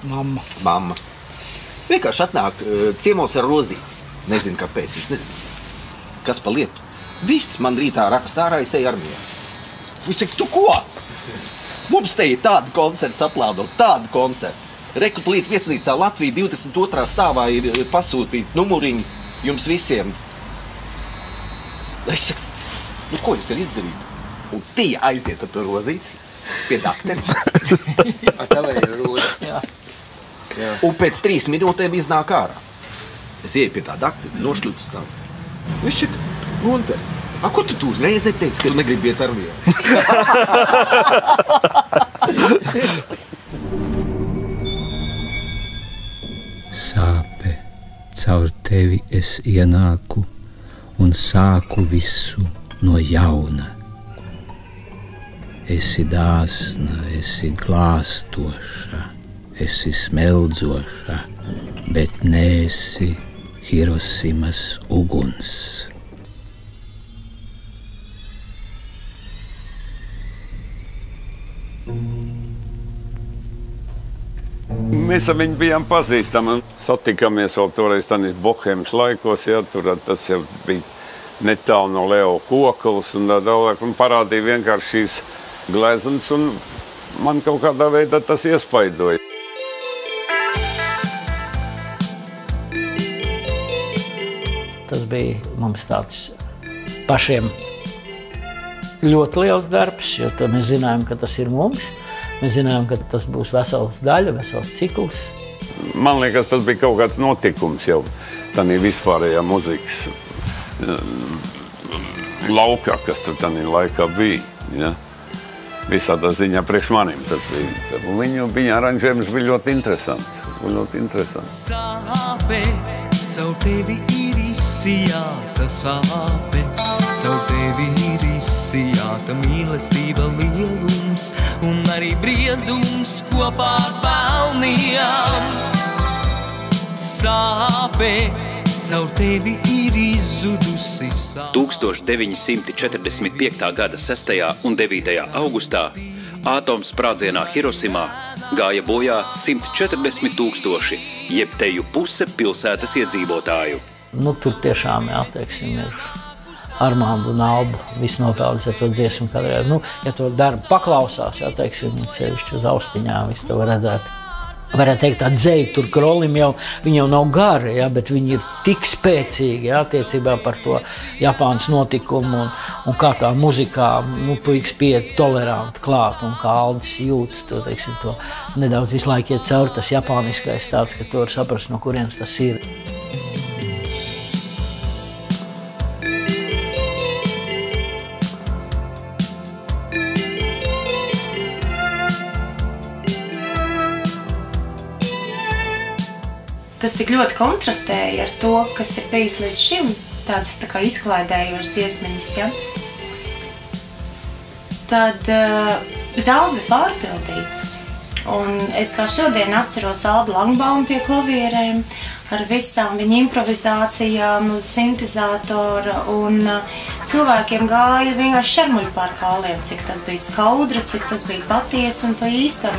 Mamma. Vienkārši atnāk ciemos ar rozīm. Nezinu, kāpēc, es nezinu. Kas pa lietu? Viss man rītā raksta ārā, es eju armijā. Viņš saka, tu ko? Mums te ir tādi koncerti aplādot, tādi koncerti. Rekuplīt viesnīcā Latvija 22. stāvā ir pasūtīti numuriņi jums visiem. Es saku, nu ko es varu izdarīt? Un tie aiziet ar to rozīti pie dakteri. Un pēc 3 minūtēm iznāk ārā. Es ieju pie tā dakteri, nošļucis tāds. Viņš saka, Gunter, ko tu uzreiz neteici, ka negribi iet armijā? Sāpe, caur tevi es ienāku un sāku visu no jauna. Esi dāsna, esi glāstoša, esi smeldzoša, bet neesi Hirosimas uguns. Mēs ar viņu bijām pazīstami un satikāmies vēl toreiz tādā Bohēmas laikos, ja, tur tas jau bija netālu no Leo Kokalas un tā tālāk, un parādīja vienkārši šīs glezenas, un man kaut kādā veidā tas iespaidoja. Tas bija mums tāds pašiem ļoti liels darbs, jo mēs zinājām, ka tas ir mums. Mēs zinājām, ka tas būs vesels daļa, vesels cikls. Man liekas, tas bija kaut kāds notikums jau tādā vispārējā muzikas laukā, kas tur tādā laikā bija. Ja? Visādā ziņā priekš manim tas bija. Viņa aranžējums bija ļoti interesants. Sāpe, caur tevi ir izsijāta sāpe, caur tevi ir izsijāta mīlestība lielums un arī briedums kopā ar pelnījām. Sāpe, caur tevi ir izzudusi sāpe. 1945. gada 6. un 9. augustā ātoms sprādzienā Hirosimā gāja bojā 140 000, jeb teju puse pilsētas iedzīvotāju. Nu, tur tiešām, jā, teiksim, ir Armāndu un Alba visnopeldas, ja to dziesmu kādreiz. Nu, ja to darbu paklausās, jā, teiksim, sevišķi uz austiņām, visu to var redzēt. Varētu teikt, tā dzeja tur Krolim jau, viņi jau nav gari, jā, bet viņi ir tik spēcīgi, jā, attiecībā par to Japānas notikumu un kā tā muzikā, nu, puiks pieiet toleranti klāt un kā Aldis jūtas to, teiksim, to nedaudz visu laiku iet cauri tas japāniskais tāds, ka to var saprast, no kurienes tas ir. Tas tik ļoti kontrastēja ar to, kas ir bijis līdz šim, tāds tā kā izklaidējošs dziesmiņas, ja? Tad zāles bija pārpildītas, un es kā šodien atceros Albu Langbaumu pie klavierēm, ar visām viņa improvizācijām uz sintezatora, un cilvēkiem gāja vienkārši šarmuļi pār kāliem, cik tas bija skaudra, cik tas bija patiesi un pa īstam.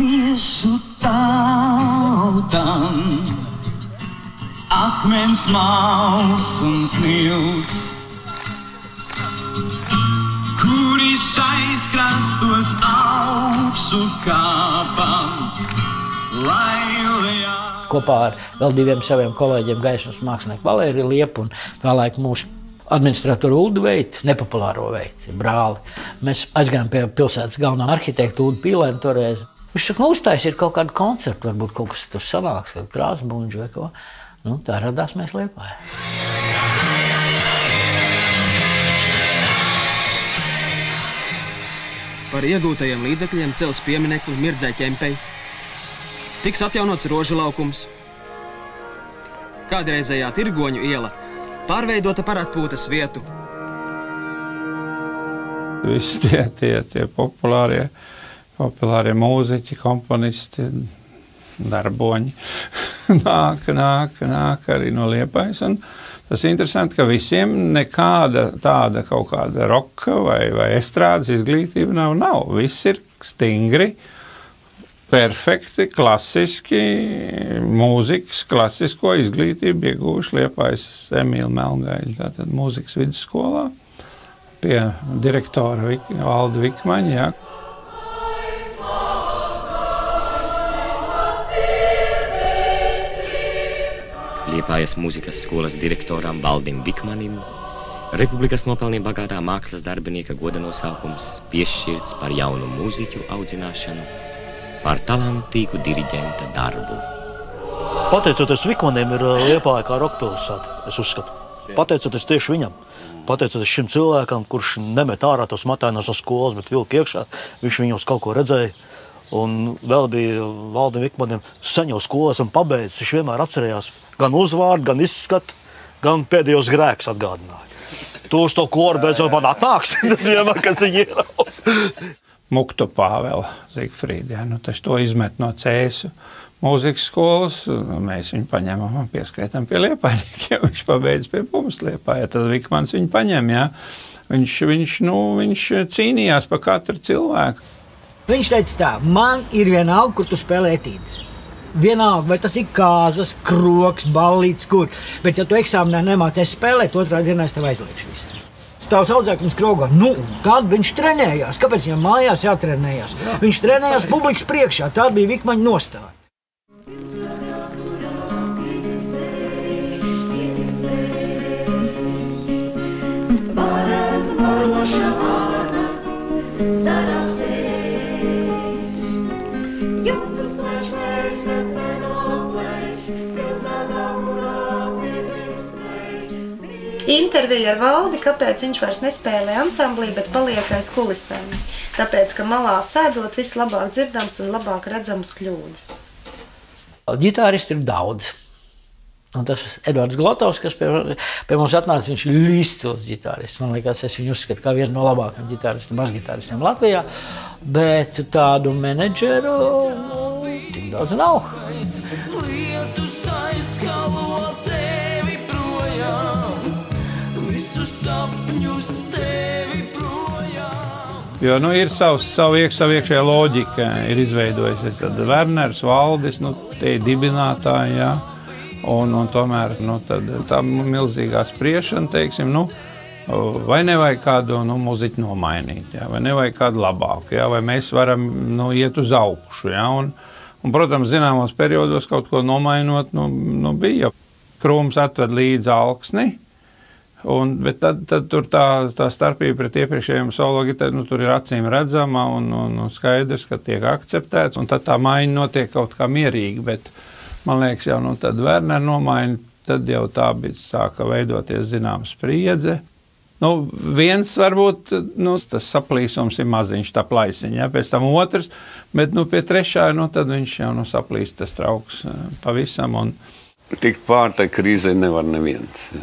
Latviešu tautam akmens mals un smilts, kuri šais krastos augšu kāpam, lai kopā ar vēl diviem saviem kolēģiem, gaismas mākslinieku Valēriju Liepu un vēlaik mūsu administratoru Uldu Veitu, nepopulāro Veitu, brāli. Mēs aizgājām pie pilsētas galvenā arhitekta Uldu Pīlēna toreiz. Viņš saka, uztais ir kaut kāda koncerta, varbūt kaut kas tur sanāks, kaut krāsbuņģu vai ko. Nu, tā radās mēs Liepājā. Par iegūtajiem līdzekļiem cels pieminekli Mirdzai Ķempei. Tiks atjaunots Rožu laukums. Kādreizējā Tirgoņu iela pārveidota par atpūtas vietu. Visi tie populārie mūziķi, komponisti, darboņi nāk arī no Liepājas. Un tas ir interesanti, ka visiem nekāda tāda kaut kāda roka vai estrādes izglītība nav. Viss ir stingri, perfekti, klasiski mūzikas, klasisko izglītību ieguvuši Liepājas Emīla Melngaļa, tātad mūzikas vidusskolā pie direktora Valda Vikmaņa, jā. Liepājas mūzikas skolas direktoram Valdim Vikmanim Republikas nopelniem bagātā mākslas darbinieka goda nosaukums piešķirts par jaunu mūziķu audzināšanu, par talantīgu diriģenta darbu. Pateicoties Vikmanim ir Liepāja kā rokpilsēta, es uzskatu. Pateicoties tieši viņam, pateicoties šim cilvēkam, kurš nemet ārā tos matainos no skolas, bet vilk iekšā, viņš viņos kaut ko redzēja. Un vēl bija Valdim Vikmanim sen jau skolas un pabeidzis, viņš vienmēr atcerējās gan uzvārdu, gan izskatu, gan pēdējos grēkus atgādināja. Tu uz to koru beidzot man atnāks, tas vienmēr, kas viņi ir. Muktu Pāvela Zigfrīdi, ja, nu taču to izmet no Cēsu mūzikas skolas, mēs viņu paņemam un pieskaitam pie liepājniekiem, viņš pabeidz pie mums Liepājā, tad Vikmans viņu paņem, ja. Viņš cīnījās par katru cilvēku. Viņš teica tā, man ir vienalga, kur tu spēlē etīdes. Vienalga, vai tas ir kāzas, kroks, ballīts, kur, bet ja tu eksāmenā nemācies spēlēt, otrā dienā es tev aizliekšu visu. Tavs audzēknis Krogā, tad viņš trenējās. Kāpēc viņam mājās jātrenējās? Viņš trenējās publikas priekšā, tā bija Vikmaņa nostāja. Intervija ar Valdi, kāpēc viņš vairs nespēlē ansamblī, bet paliek aiz kulisēm. Tāpēc, ka malā sēdot, viss labāk dzirdams un labāk redzams kļūdas. Ģitāristi ir daudz. Un tas Edvards Glotovs, kas pie mums atnāca, viņš ir izcils ģitārists. Man liekas, es viņu uzskatu kā vienu no labākajiem ģitāristiem, basģitāristiem Latvijā, bet tādu menedžeru tik daudz nav. Jo, ir savu iekšējā loģika, ir izveidojusies. Tad Werners, Valdis, tie ir dibinātāji, jā. Un tomēr, tā milzīgā spriešana, teiksim, vai nevajag kādu muziķu nomainīt, jā, vai nevajag kādu labāku, jā, vai mēs varam, iet uz augšu, jā. Un, protams, zināmos periodos kaut ko nomainot, bija. Krūms atved līdz alksni. Bet tad tur tā starpība pret iepriekšējiem solo ģitāru, tur ir acīm redzama un skaidrs, ka tiek akceptēts, un tad tā maiņa notiek kaut kā mierīgi, bet man liekas jau, tad Werner nomaiņa, tad jau tā bija sāka veidoties zinām spriedze. Viens varbūt, tas saplīsums ir maziņš, tā plaisiņa, ja? Pēc tam otrs, bet pie trešā, tad viņš jau saplīst tas trauks pavisam. Un... Tik pār tai krīzē nevar neviens, ja?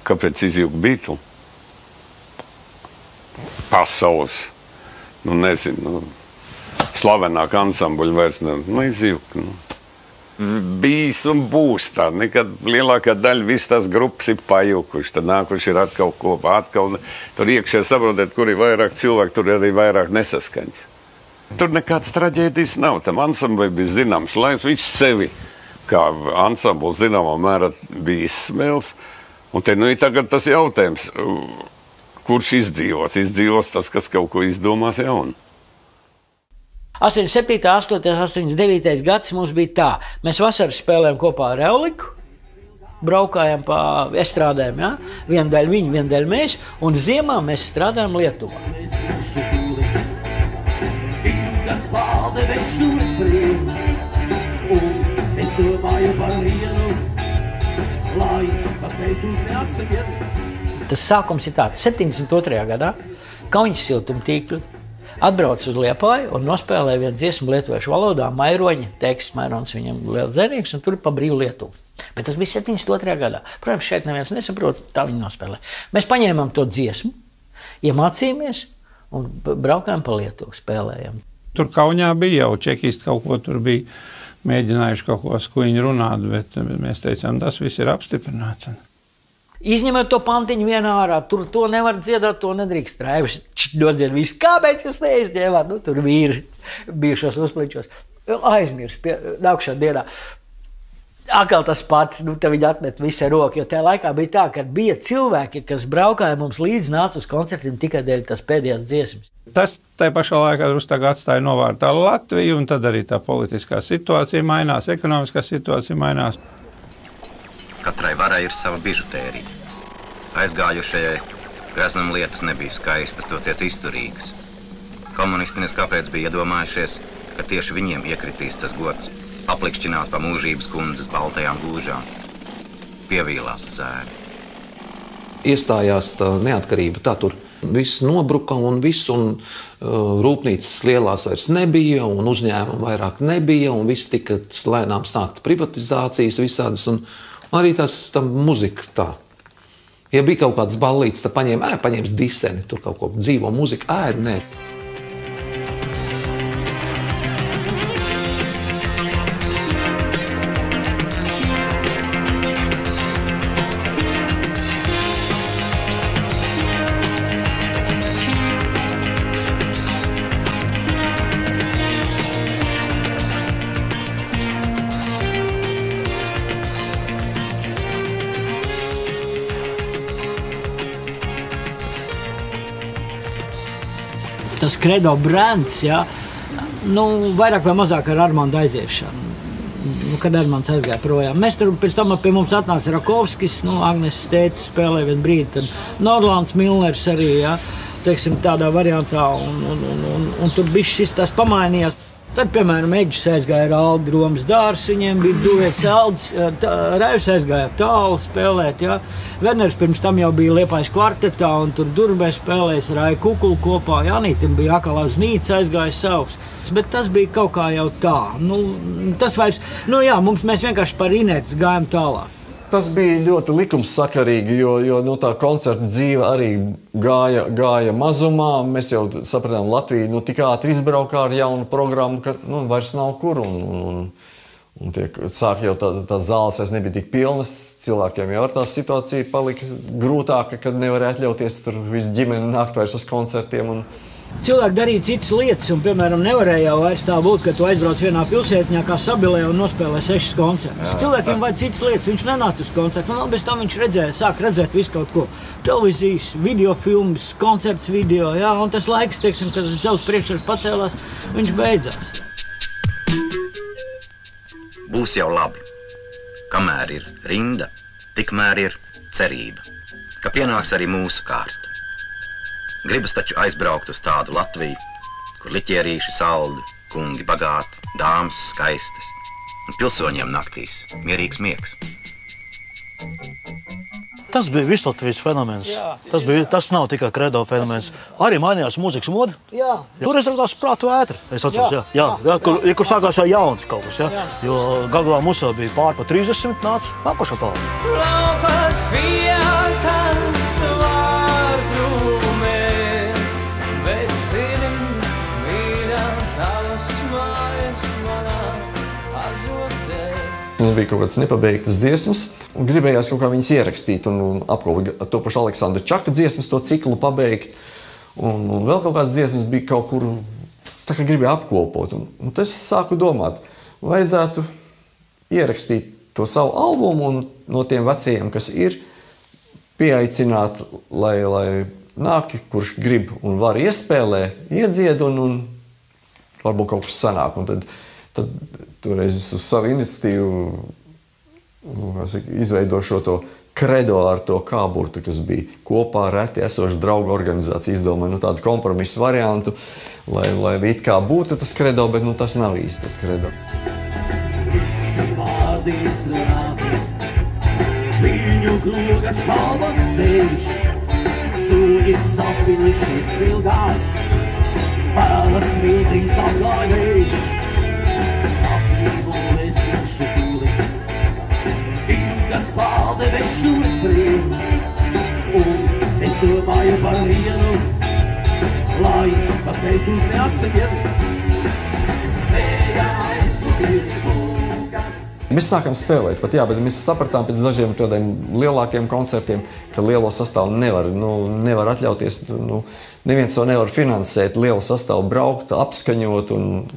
Kāpēc izjūg Beatles? Pasaules, nezinu, slavenāk ansambļu vairs izjūg. Bijis un būs tā, nekad lielākā daļa viss tās grupas ir pajukuši, tad nākuši ir atkal kopā, tur iekšē saprotiet, kur ir vairāk cilvēku, tur arī vairāk nesaskaņas. Tur nekāds traģēdijas nav. Tam ansamblim bija zināms laiks, viņš sevi, kā ansamblis zināmā mērā, bija izsmēls. Un te nu ir tagad tas jautājums, kurš izdzīvos? Izdzīvos tas, kas kaut ko izdomās jaunu. 87., 89. gads mums bija tā. Mēs vasaras spēlējām kopā ar Euliku, braukājām pa estrādēm, ja? Viena daļa viņi, viena daļa mēs, un ziemā mēs strādājām Lietuvā. Es domāju par vienu, lai pasveicums neatsakiet. Tas sākums ir tāds. 72. gadā Kauņas siltumtīkļi atbrauc uz Liepāju un nospēlēja vienu dziesmu lietuviešu valodā, Mairoņa teksts. Mairons viņam liels dzērnieks un tur pa brīvu Lietuvu. Bet tas bija 72. gadā. Protams, šeit neviens nesaprot, tā viņi nospēlē. Mēs paņēmām to dziesmu, iemācījāmies un braukājām pa Lietuvu, spēlējām. Tur Kauņā bija jau čekisti kaut ko tur bija mēģinājuši kaut ko skuiņu runāt, bet mēs teicām, tas viss ir apstiprināts. Izņemot to pantiņu vienā ārā, tur to nevar dziedāt, to nedrīkst. Traivis nodzied visu. Kāpēc jūs neizņēmāt? Nu, tur vīri bijušos uzpličos. Aizmirs nākušā dienā. Akal tas pats, nu te viņi atmet visu roku, jo tajā laikā bija tā, ka bija cilvēki, kas braukāja mums līdz nāca uz koncertiem tikai dēļ tas pēdējās dziesmas. Tas tai pašā laikā atstāja novārtā Latviju, un tad arī tā politiskā situācija mainās, ekonomiskā situācija mainās. Katrai varai ir sava bižutērija. Aizgājušajai greznam lietas nebija skaistas, toties izturīgas. Komunisti kāpēc bija iedomājušies, ka tieši viņiem iekritīs tas gods aplikšķināt pa mūžības kundzes baltajām gūžām. Pievīlās zēni. Iestājās tā neatkarība, tā tur viss nobruka un viss, un rūpnīcas lielās vairs nebija, un uzņēmumu vairāk nebija, un viss tika lēnām sākta privatizācijas visādas, un arī tā muzika tā. Ja bija kaut kāds ballīts, tad paņēmis diseni, tur kaut ko dzīvo muziku, nē. Tas Credo brands, ja, nu, vairāk vai mazāk ar Armandu aiziešanu. Nu, kad Armands aizgāja projām. Mēs tur pēc tam pie mums atnāca Rakovskis, nu, Agnes tētis spēlēja vienu brīdi, tad Norlands Milners arī, ja, teiksim, tādā variantā, un tur bišķi šis tās pamainījās. Tad, piemēram, Eģis aizgāja ar Aldi Romas dārs, viņiem bija duets Aldis, Raivs aizgāja tālu spēlēt, ja. Werners pirms tam jau bija Liepājas kvartetā, un tur Durbē spēlējis ar Aiku Kukulu kopā, Janītim bija akalā uz Nīca aizgājis savs. Bet tas bija kaut kā jau tā, nu, tas vairs, nu jā, mēs vienkārši par inerci gājam tālāk. Tas bija ļoti likumsakarīgi, jo nu, tā koncerta dzīve arī gāja mazumā. Mēs jau sapratām, Latvija tik ātri izbraukā ar jaunu programmu, ka vairs nav kur. Un sāk jau tās zāles vairs nebija tik pilnas. Cilvēkiem jau ar tā situācija palika grūtāka, kad nevarēja atļauties tur visu ģimeni nākt vairs uz koncertiem. Cilvēki darīja citas lietas, un, piemēram, nevarēja jau vairs tā būt, ka tu aizbrauc vienā pilsētiņā kā Sabilē un nospēlē 6 koncertus. Cilvēkiem vajag citas lietas, viņš nenāca uz koncertu, un bez tam viņš sāk redzēt visu kaut ko. Televīzijas, video filmas, koncerts video, jā, un tas laiks, teiksim, kad savs priekšstats pacēlās, viņš beidzās. Būs jau labi. Kamēr ir rinda, tikmēr ir cerība, ka pienāks arī mūsu kārta. Gribas taču aizbraukt uz tādu Latviju, kur liķierīši saldi, kungi bagāti, dāmas skaistas un pilsoņiem naktīs mierīgs miegs. Tas bija vislatvijas fenomens. Tas nav tikai Credo fenomens. Arī mainījās mūzikas moda. Tur es radās prātu vētra. Es atceros, kur sākās jau jauns kaut kas. Jo Gagalā mums jau bija pār pa 30, nāca nākošā paudze. Bija kaut kādas nepabeigtas dziesmas, un gribējās kaut kā viņas ierakstīt un apkopot to pašu Aleksandra Čaka dziesmas, to ciklu pabeigt. Un vēl kaut kādas dziesmas bija kaut kur tā kā gribēju apkopot. Un tas sāku domāt, vajadzētu ierakstīt to savu albumu un no tiem vecajiem, kas ir, pieaicināt, lai nāk, kurš grib un var iespēlē, iedzied un varbūt kaut kas sanāk. Un tad toreiz uz savu iniciatīvu izveidošo to kredo ar to kāburtu, kas bija kopā reti esošu draugu organizācija, izdomāja tādu kompromisu variantu, lai it kā būtu tas kredo, bet tas nav īsti tas kredo. Viņu groga šaubas ceļš, sūļi sapilišķis vilgās, pēlas viltīs atklāj veiš, sapnību es višu pūlis, ilgas palde vešūras brīn, un es domāju par vienu, lai tas veišūs neatsajiem, vējais tu tirbu. Mēs sākam spēlēt, bet mēs sapratām pēc dažiem tādiem lielākiem koncertiem, ka lielo sastāvu nevar atļauties. Neviens to nevar finansēt, lielu sastāvu braukt, apskaņot, un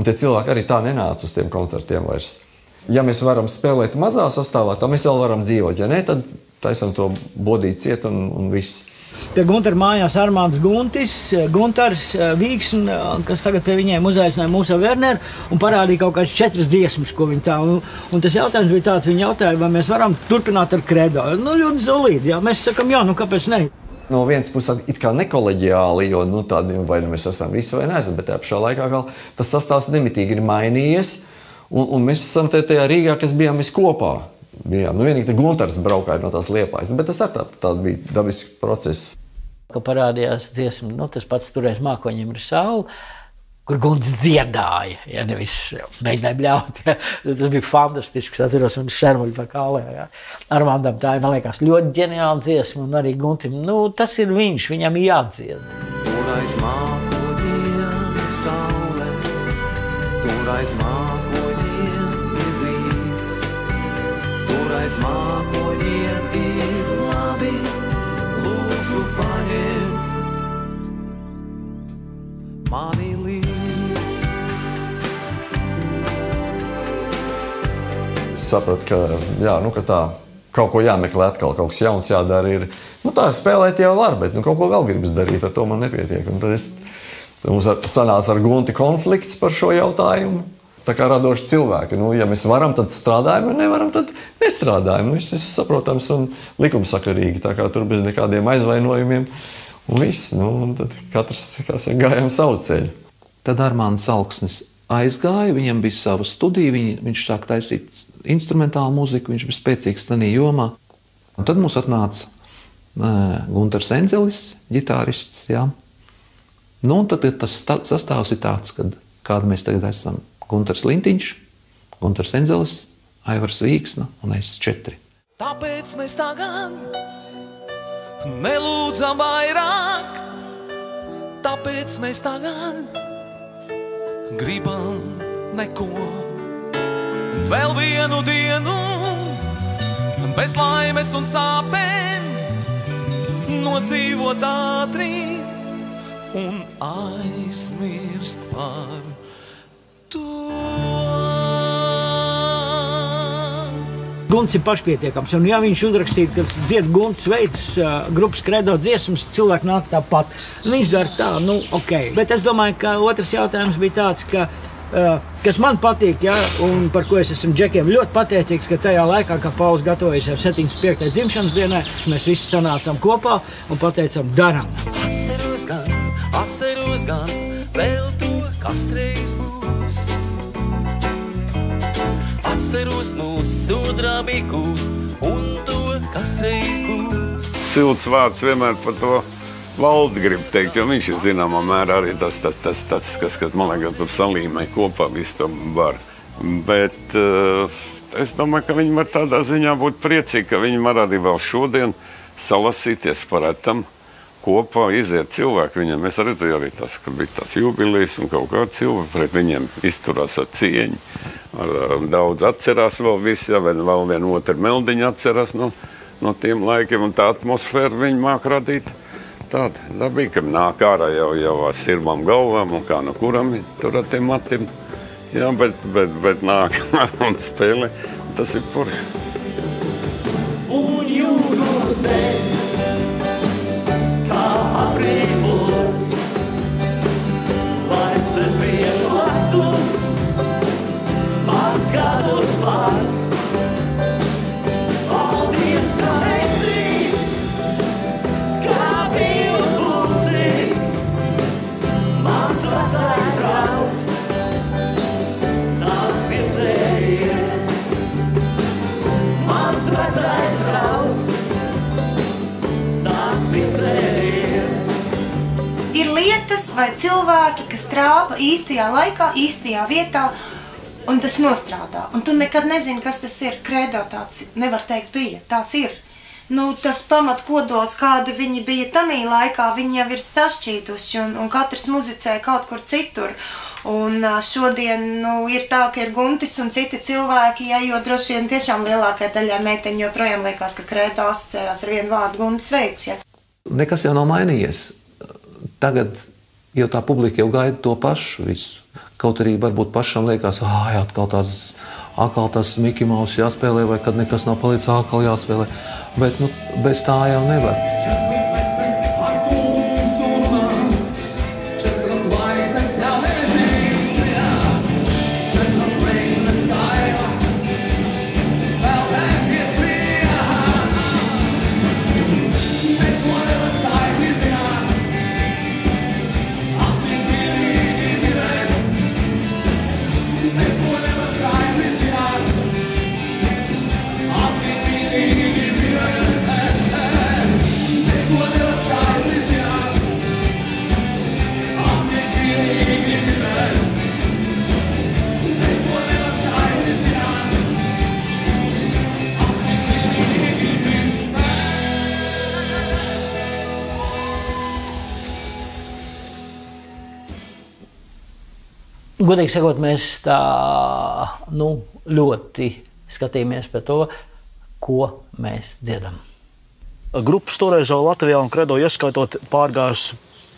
tie cilvēki arī tā nenāca uz tiem koncertiem vairs. Ja mēs varam spēlēt mazā sastāvā, tad mēs vēl varam dzīvot. Ja ne, tad taisam to bodīt ciet un viss. Pie Guntara mājās Armāns Guntis, Guntars Vīksn, kas tagad pie viņiem uzaicināja mūsu Werneru un parādīja kaut kādas 4 dziesmas, ko viņi tā. Un tas jautājums bija tāds, viņi jautāja, vai mēs varam turpināt ar kredo. Ļoti solīdi, jā. Mēs sakam, jā, kāpēc ne? No vienas puses it kā nekoleģiāli, jo tādi, vai mēs esam visi vai neesam, bet tajā pašā laikā tas sastāvs nemitīgi ir mainījies, un mēs esam tajā Rīgā, kas bijām visi kopā. Vienīgi Guntars braukāja no tās Liepājas, bet tas arī tāda bija dabisks process. Kad parādījās dziesma, tas pats toreiz Mākoņiem ir saule, kur Gunts dziedāja, ja nevis mēģināja bļaut. Ja. Tas bija fantastisks, atceros, un šermuļi pa kālē. Ja. Armandam tā ir, man liekas, ļoti ģeniāla dziesma, un arī Guntim, tas ir viņš, viņam jādzied. Tur aiz mākoņiem ir saule, tur aiz mākoņiem ir rīts, tur aiz mākoņiem ir labi, lūdzu paņem mani līdz. Es sapratu, ka tā kaut ko jāmeklē atkal, kaut kas jauns jādara ir. Tā spēlēt jau var, bet kaut ko vēl gribas darīt, ar to man nepietiek. Un tad mums sanāca ar Gunti konflikts par šo jautājumu. Tā kā radoši cilvēki. Ja mēs varam, tad strādājam, ja nevaram, tad nestrādājam. Viss ir saprotams un likumsakarīgi, tā kā tur bez nekādiem aizvainojumiem. Un viss, un tad katrs gājām savu ceļu. Tad Armāns Alksnis aizgāja, viņam bija sava studija, viņš sāk taisīt instrumentālu muziku, viņš bija spēcīgs tajā jomā. Un tad mums atnāca Guntars Enzelis, ģitārists, jā. Un tad tas sastāvs ir tāds, kāda mēs tagad esam. Guntars Lintiņš, Guntars Enzelis, Aivars Vīksna un es 4. Tāpēc mēs tagad nelūdzam vairāk, tāpēc mēs tagad gribam neko. Vēl vienu dienu bez laimes un sāpēm nodzīvot ātri un aizmirst par Gunts ir pašpietiekams, un ja viņš uzrakstītu, ka dzied Gunts veids grupas kredo dziesmas, cilvēki nāk tāpat. Viņš dara tā, ok. Bet es domāju, ka otrs jautājums bija tāds, kas man patīk, ja, un par ko es esmu Džekiem ļoti pateicīgs, ka tajā laikā, kad Pauls gatavojas ar 75. dzimšanas dienai, mēs visi sanācām kopā un pateicām, daram. Atceros gan, vēl to, kas reiz būs. Atceros mūsu sudrabi kūst, un to, kas reiz būs. Silts vārds vienmēr par to Valdi grib teikt, jo viņš ir zināmā mērā arī tas, kas man liekas, tur salīmē kopā visu to var. Bet es domāju, ka viņi var tādā ziņā būt priecīgi, ka viņi var arī vēl šodien salasīties par etam kopā, iziet cilvēki viņiem. Es arī tas, ka bija tās jubilejas un kaut kādi cilvēki pret viņiem izturās ar cieņu. Daudz atcerās vēl visi, vēl vienu otru meldiņu atcerās no tiem laikiem, un tā atmosfēra viņi māk radīt tāda dabīga, ka nāk ārā jau ar sirbām galvām un kā no kuram tur ar tiem matiem. Jā, bet nāk un spēlē. Tas ir forši. Un jūtos es, kā aprīkos, vairs nespriežu acus, mazgātos pārs. Paldies, kā meistri, kā biju būsi, mans vecais brauks, nāc pie sevies. Mans vecais brauks, nāc pie sevies. Ir lietas vai cilvēki, kas trāpa īstajā laikā, īstajā vietā, un tas nostrādā. Un tu nekad nezini, kas tas ir. Kredo tāds, nevar teikt, bija. Tāds ir. Tas pamatkodols, kādi viņi bija tanī laikā, viņi jau ir sašķītuši, un katrs muzicē kaut kur citur. Un šodien ir tā, ka ir Guntis un citi cilvēki, jo droši vien tiešām lielākai daļai meiteņi joprojām liekas, ka Kredo asociējās ar vienu vārdu Guntis Veids. Ja? Nekas jau nav mainījies. Tagad jau tā publika jau gaida to pašu visu. Kaut arī varbūt pašam liekas, atkal tas Mickey Mouse jāspēlē, vai kad nekas nav palicis, atkal jāspēlē. Bet bez tā jau nevar. Godīgi sakot, mēs tā ļoti skatījāmies par to, ko mēs dziedam. Grupas toreiz jau Latvijā un Kredo ieskaitot pārgājus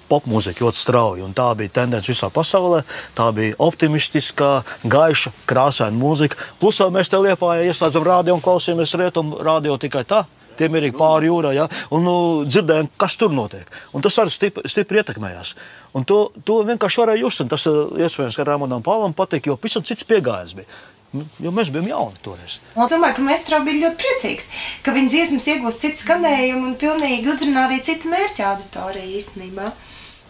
popmūzika ļoti strauji, un tā bija tendence visā pasaulē. Tā bija optimistiskā, gaiša, krāsaina mūzika. Plus mēs te Liepājā ieslēdzam radio un klausījāmies rietumu radio tikai tā. Tie mierīgi pāri jūrā, ja? Un dzirdējām, kas tur notiek. Un tas arī stipri ietekmējās. Un to vienkārši varēja just, un tas iespējams, ka Raimonam Pālam patīk, jo pavisam cits piegājiens bija. Jo mēs bijām jauni toreiz. Es domāju, ka Maestro bija ļoti priecīgs, ka viņa dziesmas iegūst citu skanējumu un pilnīgi uzrunā arī citu mērķu auditoriju īstenībā.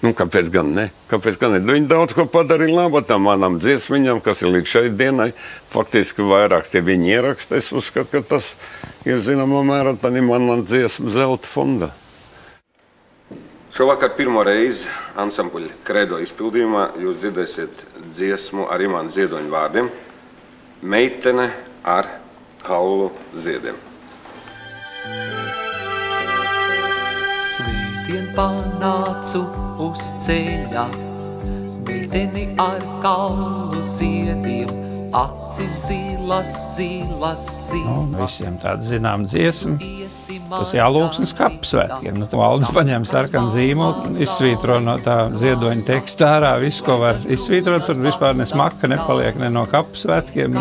Kāpēc gan ne? Viņi daudz ko padarīja labu tam manam dziesmiņam, kas ir līdz šai dienai. Faktiski vairāks tie viņi ieraksta. Es uzskatu, ka tas ir zināmā mērā tādā manā dziesmu zelta fondā. Šovakar pirmo reizi ansambļa Kredo izpildījumā jūs dzirdēsiet dziesmu ar Imanta Ziedoņa vārdiem Meitene ar kaulu ziediem. Svētdien panācu uz ceļa, meiteni ar kaulu ziediem, acis zilas. Visiem tāda zinām dziesma. Tas jālūksnes kapsvētkiem. Valdis paņem sarkanu zīmolu, izsvītro no tā Ziedoņa teksta ārā visu, ko var izsvītrot. Tur vispār ne smaka nepaliek ne no kapsvētkiem.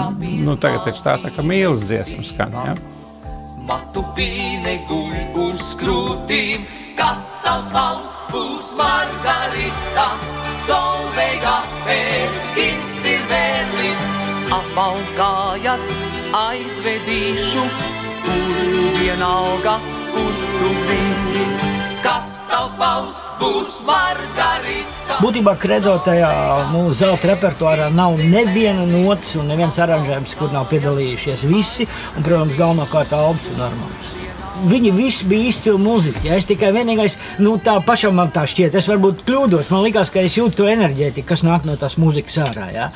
Tagad taču tā kā mīlas dziesma skan, ja? Matu pīne guļ uz krūtīm, kas tavs valsts būs Margarita, solveigā pēc kins ir vēlis, apvalkājas aizvedīšu, kur vienalga, kur tu gribi, kas tavs valsts būs Margarita. Būtībā Kredo tajā zelta repertuārā nav neviena nots un neviens aranžējums, kur nav piedalījušies visi, un, protams, galvenokārt Aldis un Armands. Viņi visi bija izcili muziķi. Ja? Es tikai vienīgais, tā pašam man tā šķiet, es varbūt kļūdos, man likās, ka es jūtu to enerģētiku, kas nāk no tās muzikas ārā. Ja?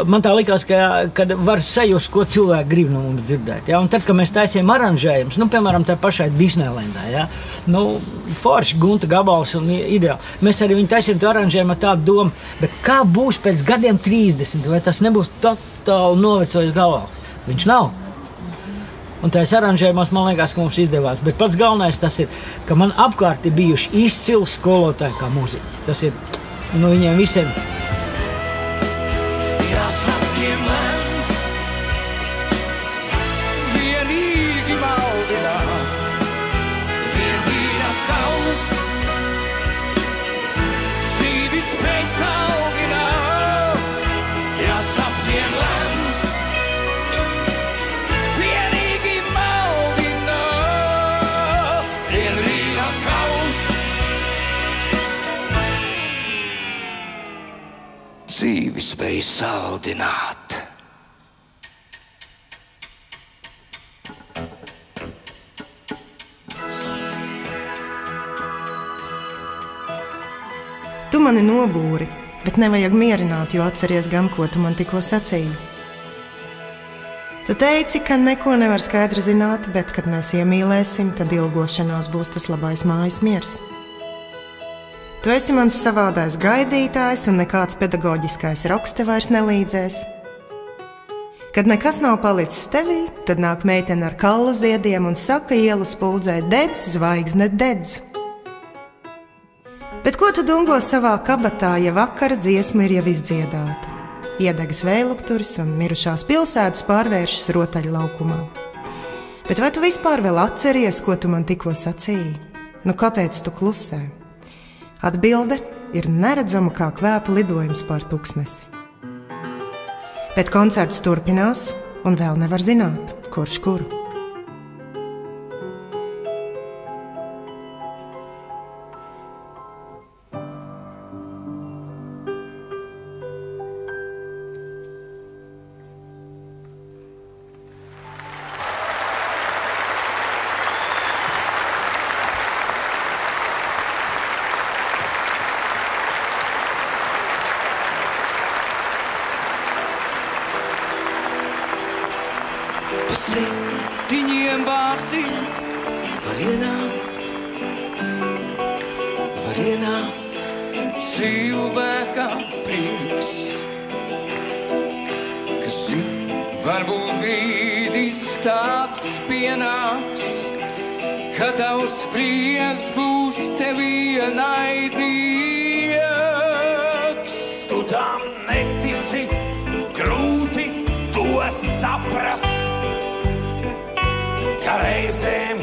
Man tā likās, ka var sajust, ko cilvēki grib no mums dzirdēt. Ja? Un tad, kad mēs taisījām aranžējumus, piemēram, tā pašai Disneylandā, ja? Forši Gunta gabals un ideāli. Mēs arī viņu taisījām to aranžējumu ar tādu domu, bet kā būs pēc gadiem 30, vai tas nebūs totāli novecojis gabals? Viņš nav. Un tajās aranžējumos man liekas, ka mums izdevās. Bet pats galvenais tas ir, ka man apkārt ir bijuši izcili skolotāji kā muziķi. Tas ir, viņiem visiem. Jāsapkiem lēns, vienīgi maldināt, vienīna tavs, dzīvi spēj saldināt. Jāsapkiem lēns, vienīgi maldināt, vienīna tavs, dzīvi spēj saldināt. Tu mani nobūri, bet nevajag mierināt, jo atceries gan, ko tu man tikko sacīji. Tu teici, ka neko nevar skaidri zināt, bet, kad mēs iemīlēsim, tad ilgošanās būs tas labais mājas miers. Tu esi mans savādais gaidītājs, un nekāds pedagoģiskais roks te vairs nelīdzēs. Kad nekas nav palicis tevī, tad nāk meitene ar kallu ziediem un saka ielu spuldzē: dedz, zvaigzne, dedz. Bet ko tu dungo savā kabatā, ja vakara dziesma ir jau izdziedāta? Iedegas vējlukturis un mirušās pilsētas pārvēršas rotaļlaukumā. Bet vai tu vispār vēl atceries, ko tu man tikko sacīji? Kāpēc tu klusē? Atbilde ir neredzama kā kvēpa lidojums pār tuksnesi. Bet koncerts turpinās, un vēl nevar zināt, kurš kuru. Septiņiem vārdiem var ienākt cilvēka prieks, kas varbūt brīdis tāds pienāks, ka tavs prieks būs tev ienaidnieks. Tu tam netici, grūti to saprast, ka reizēm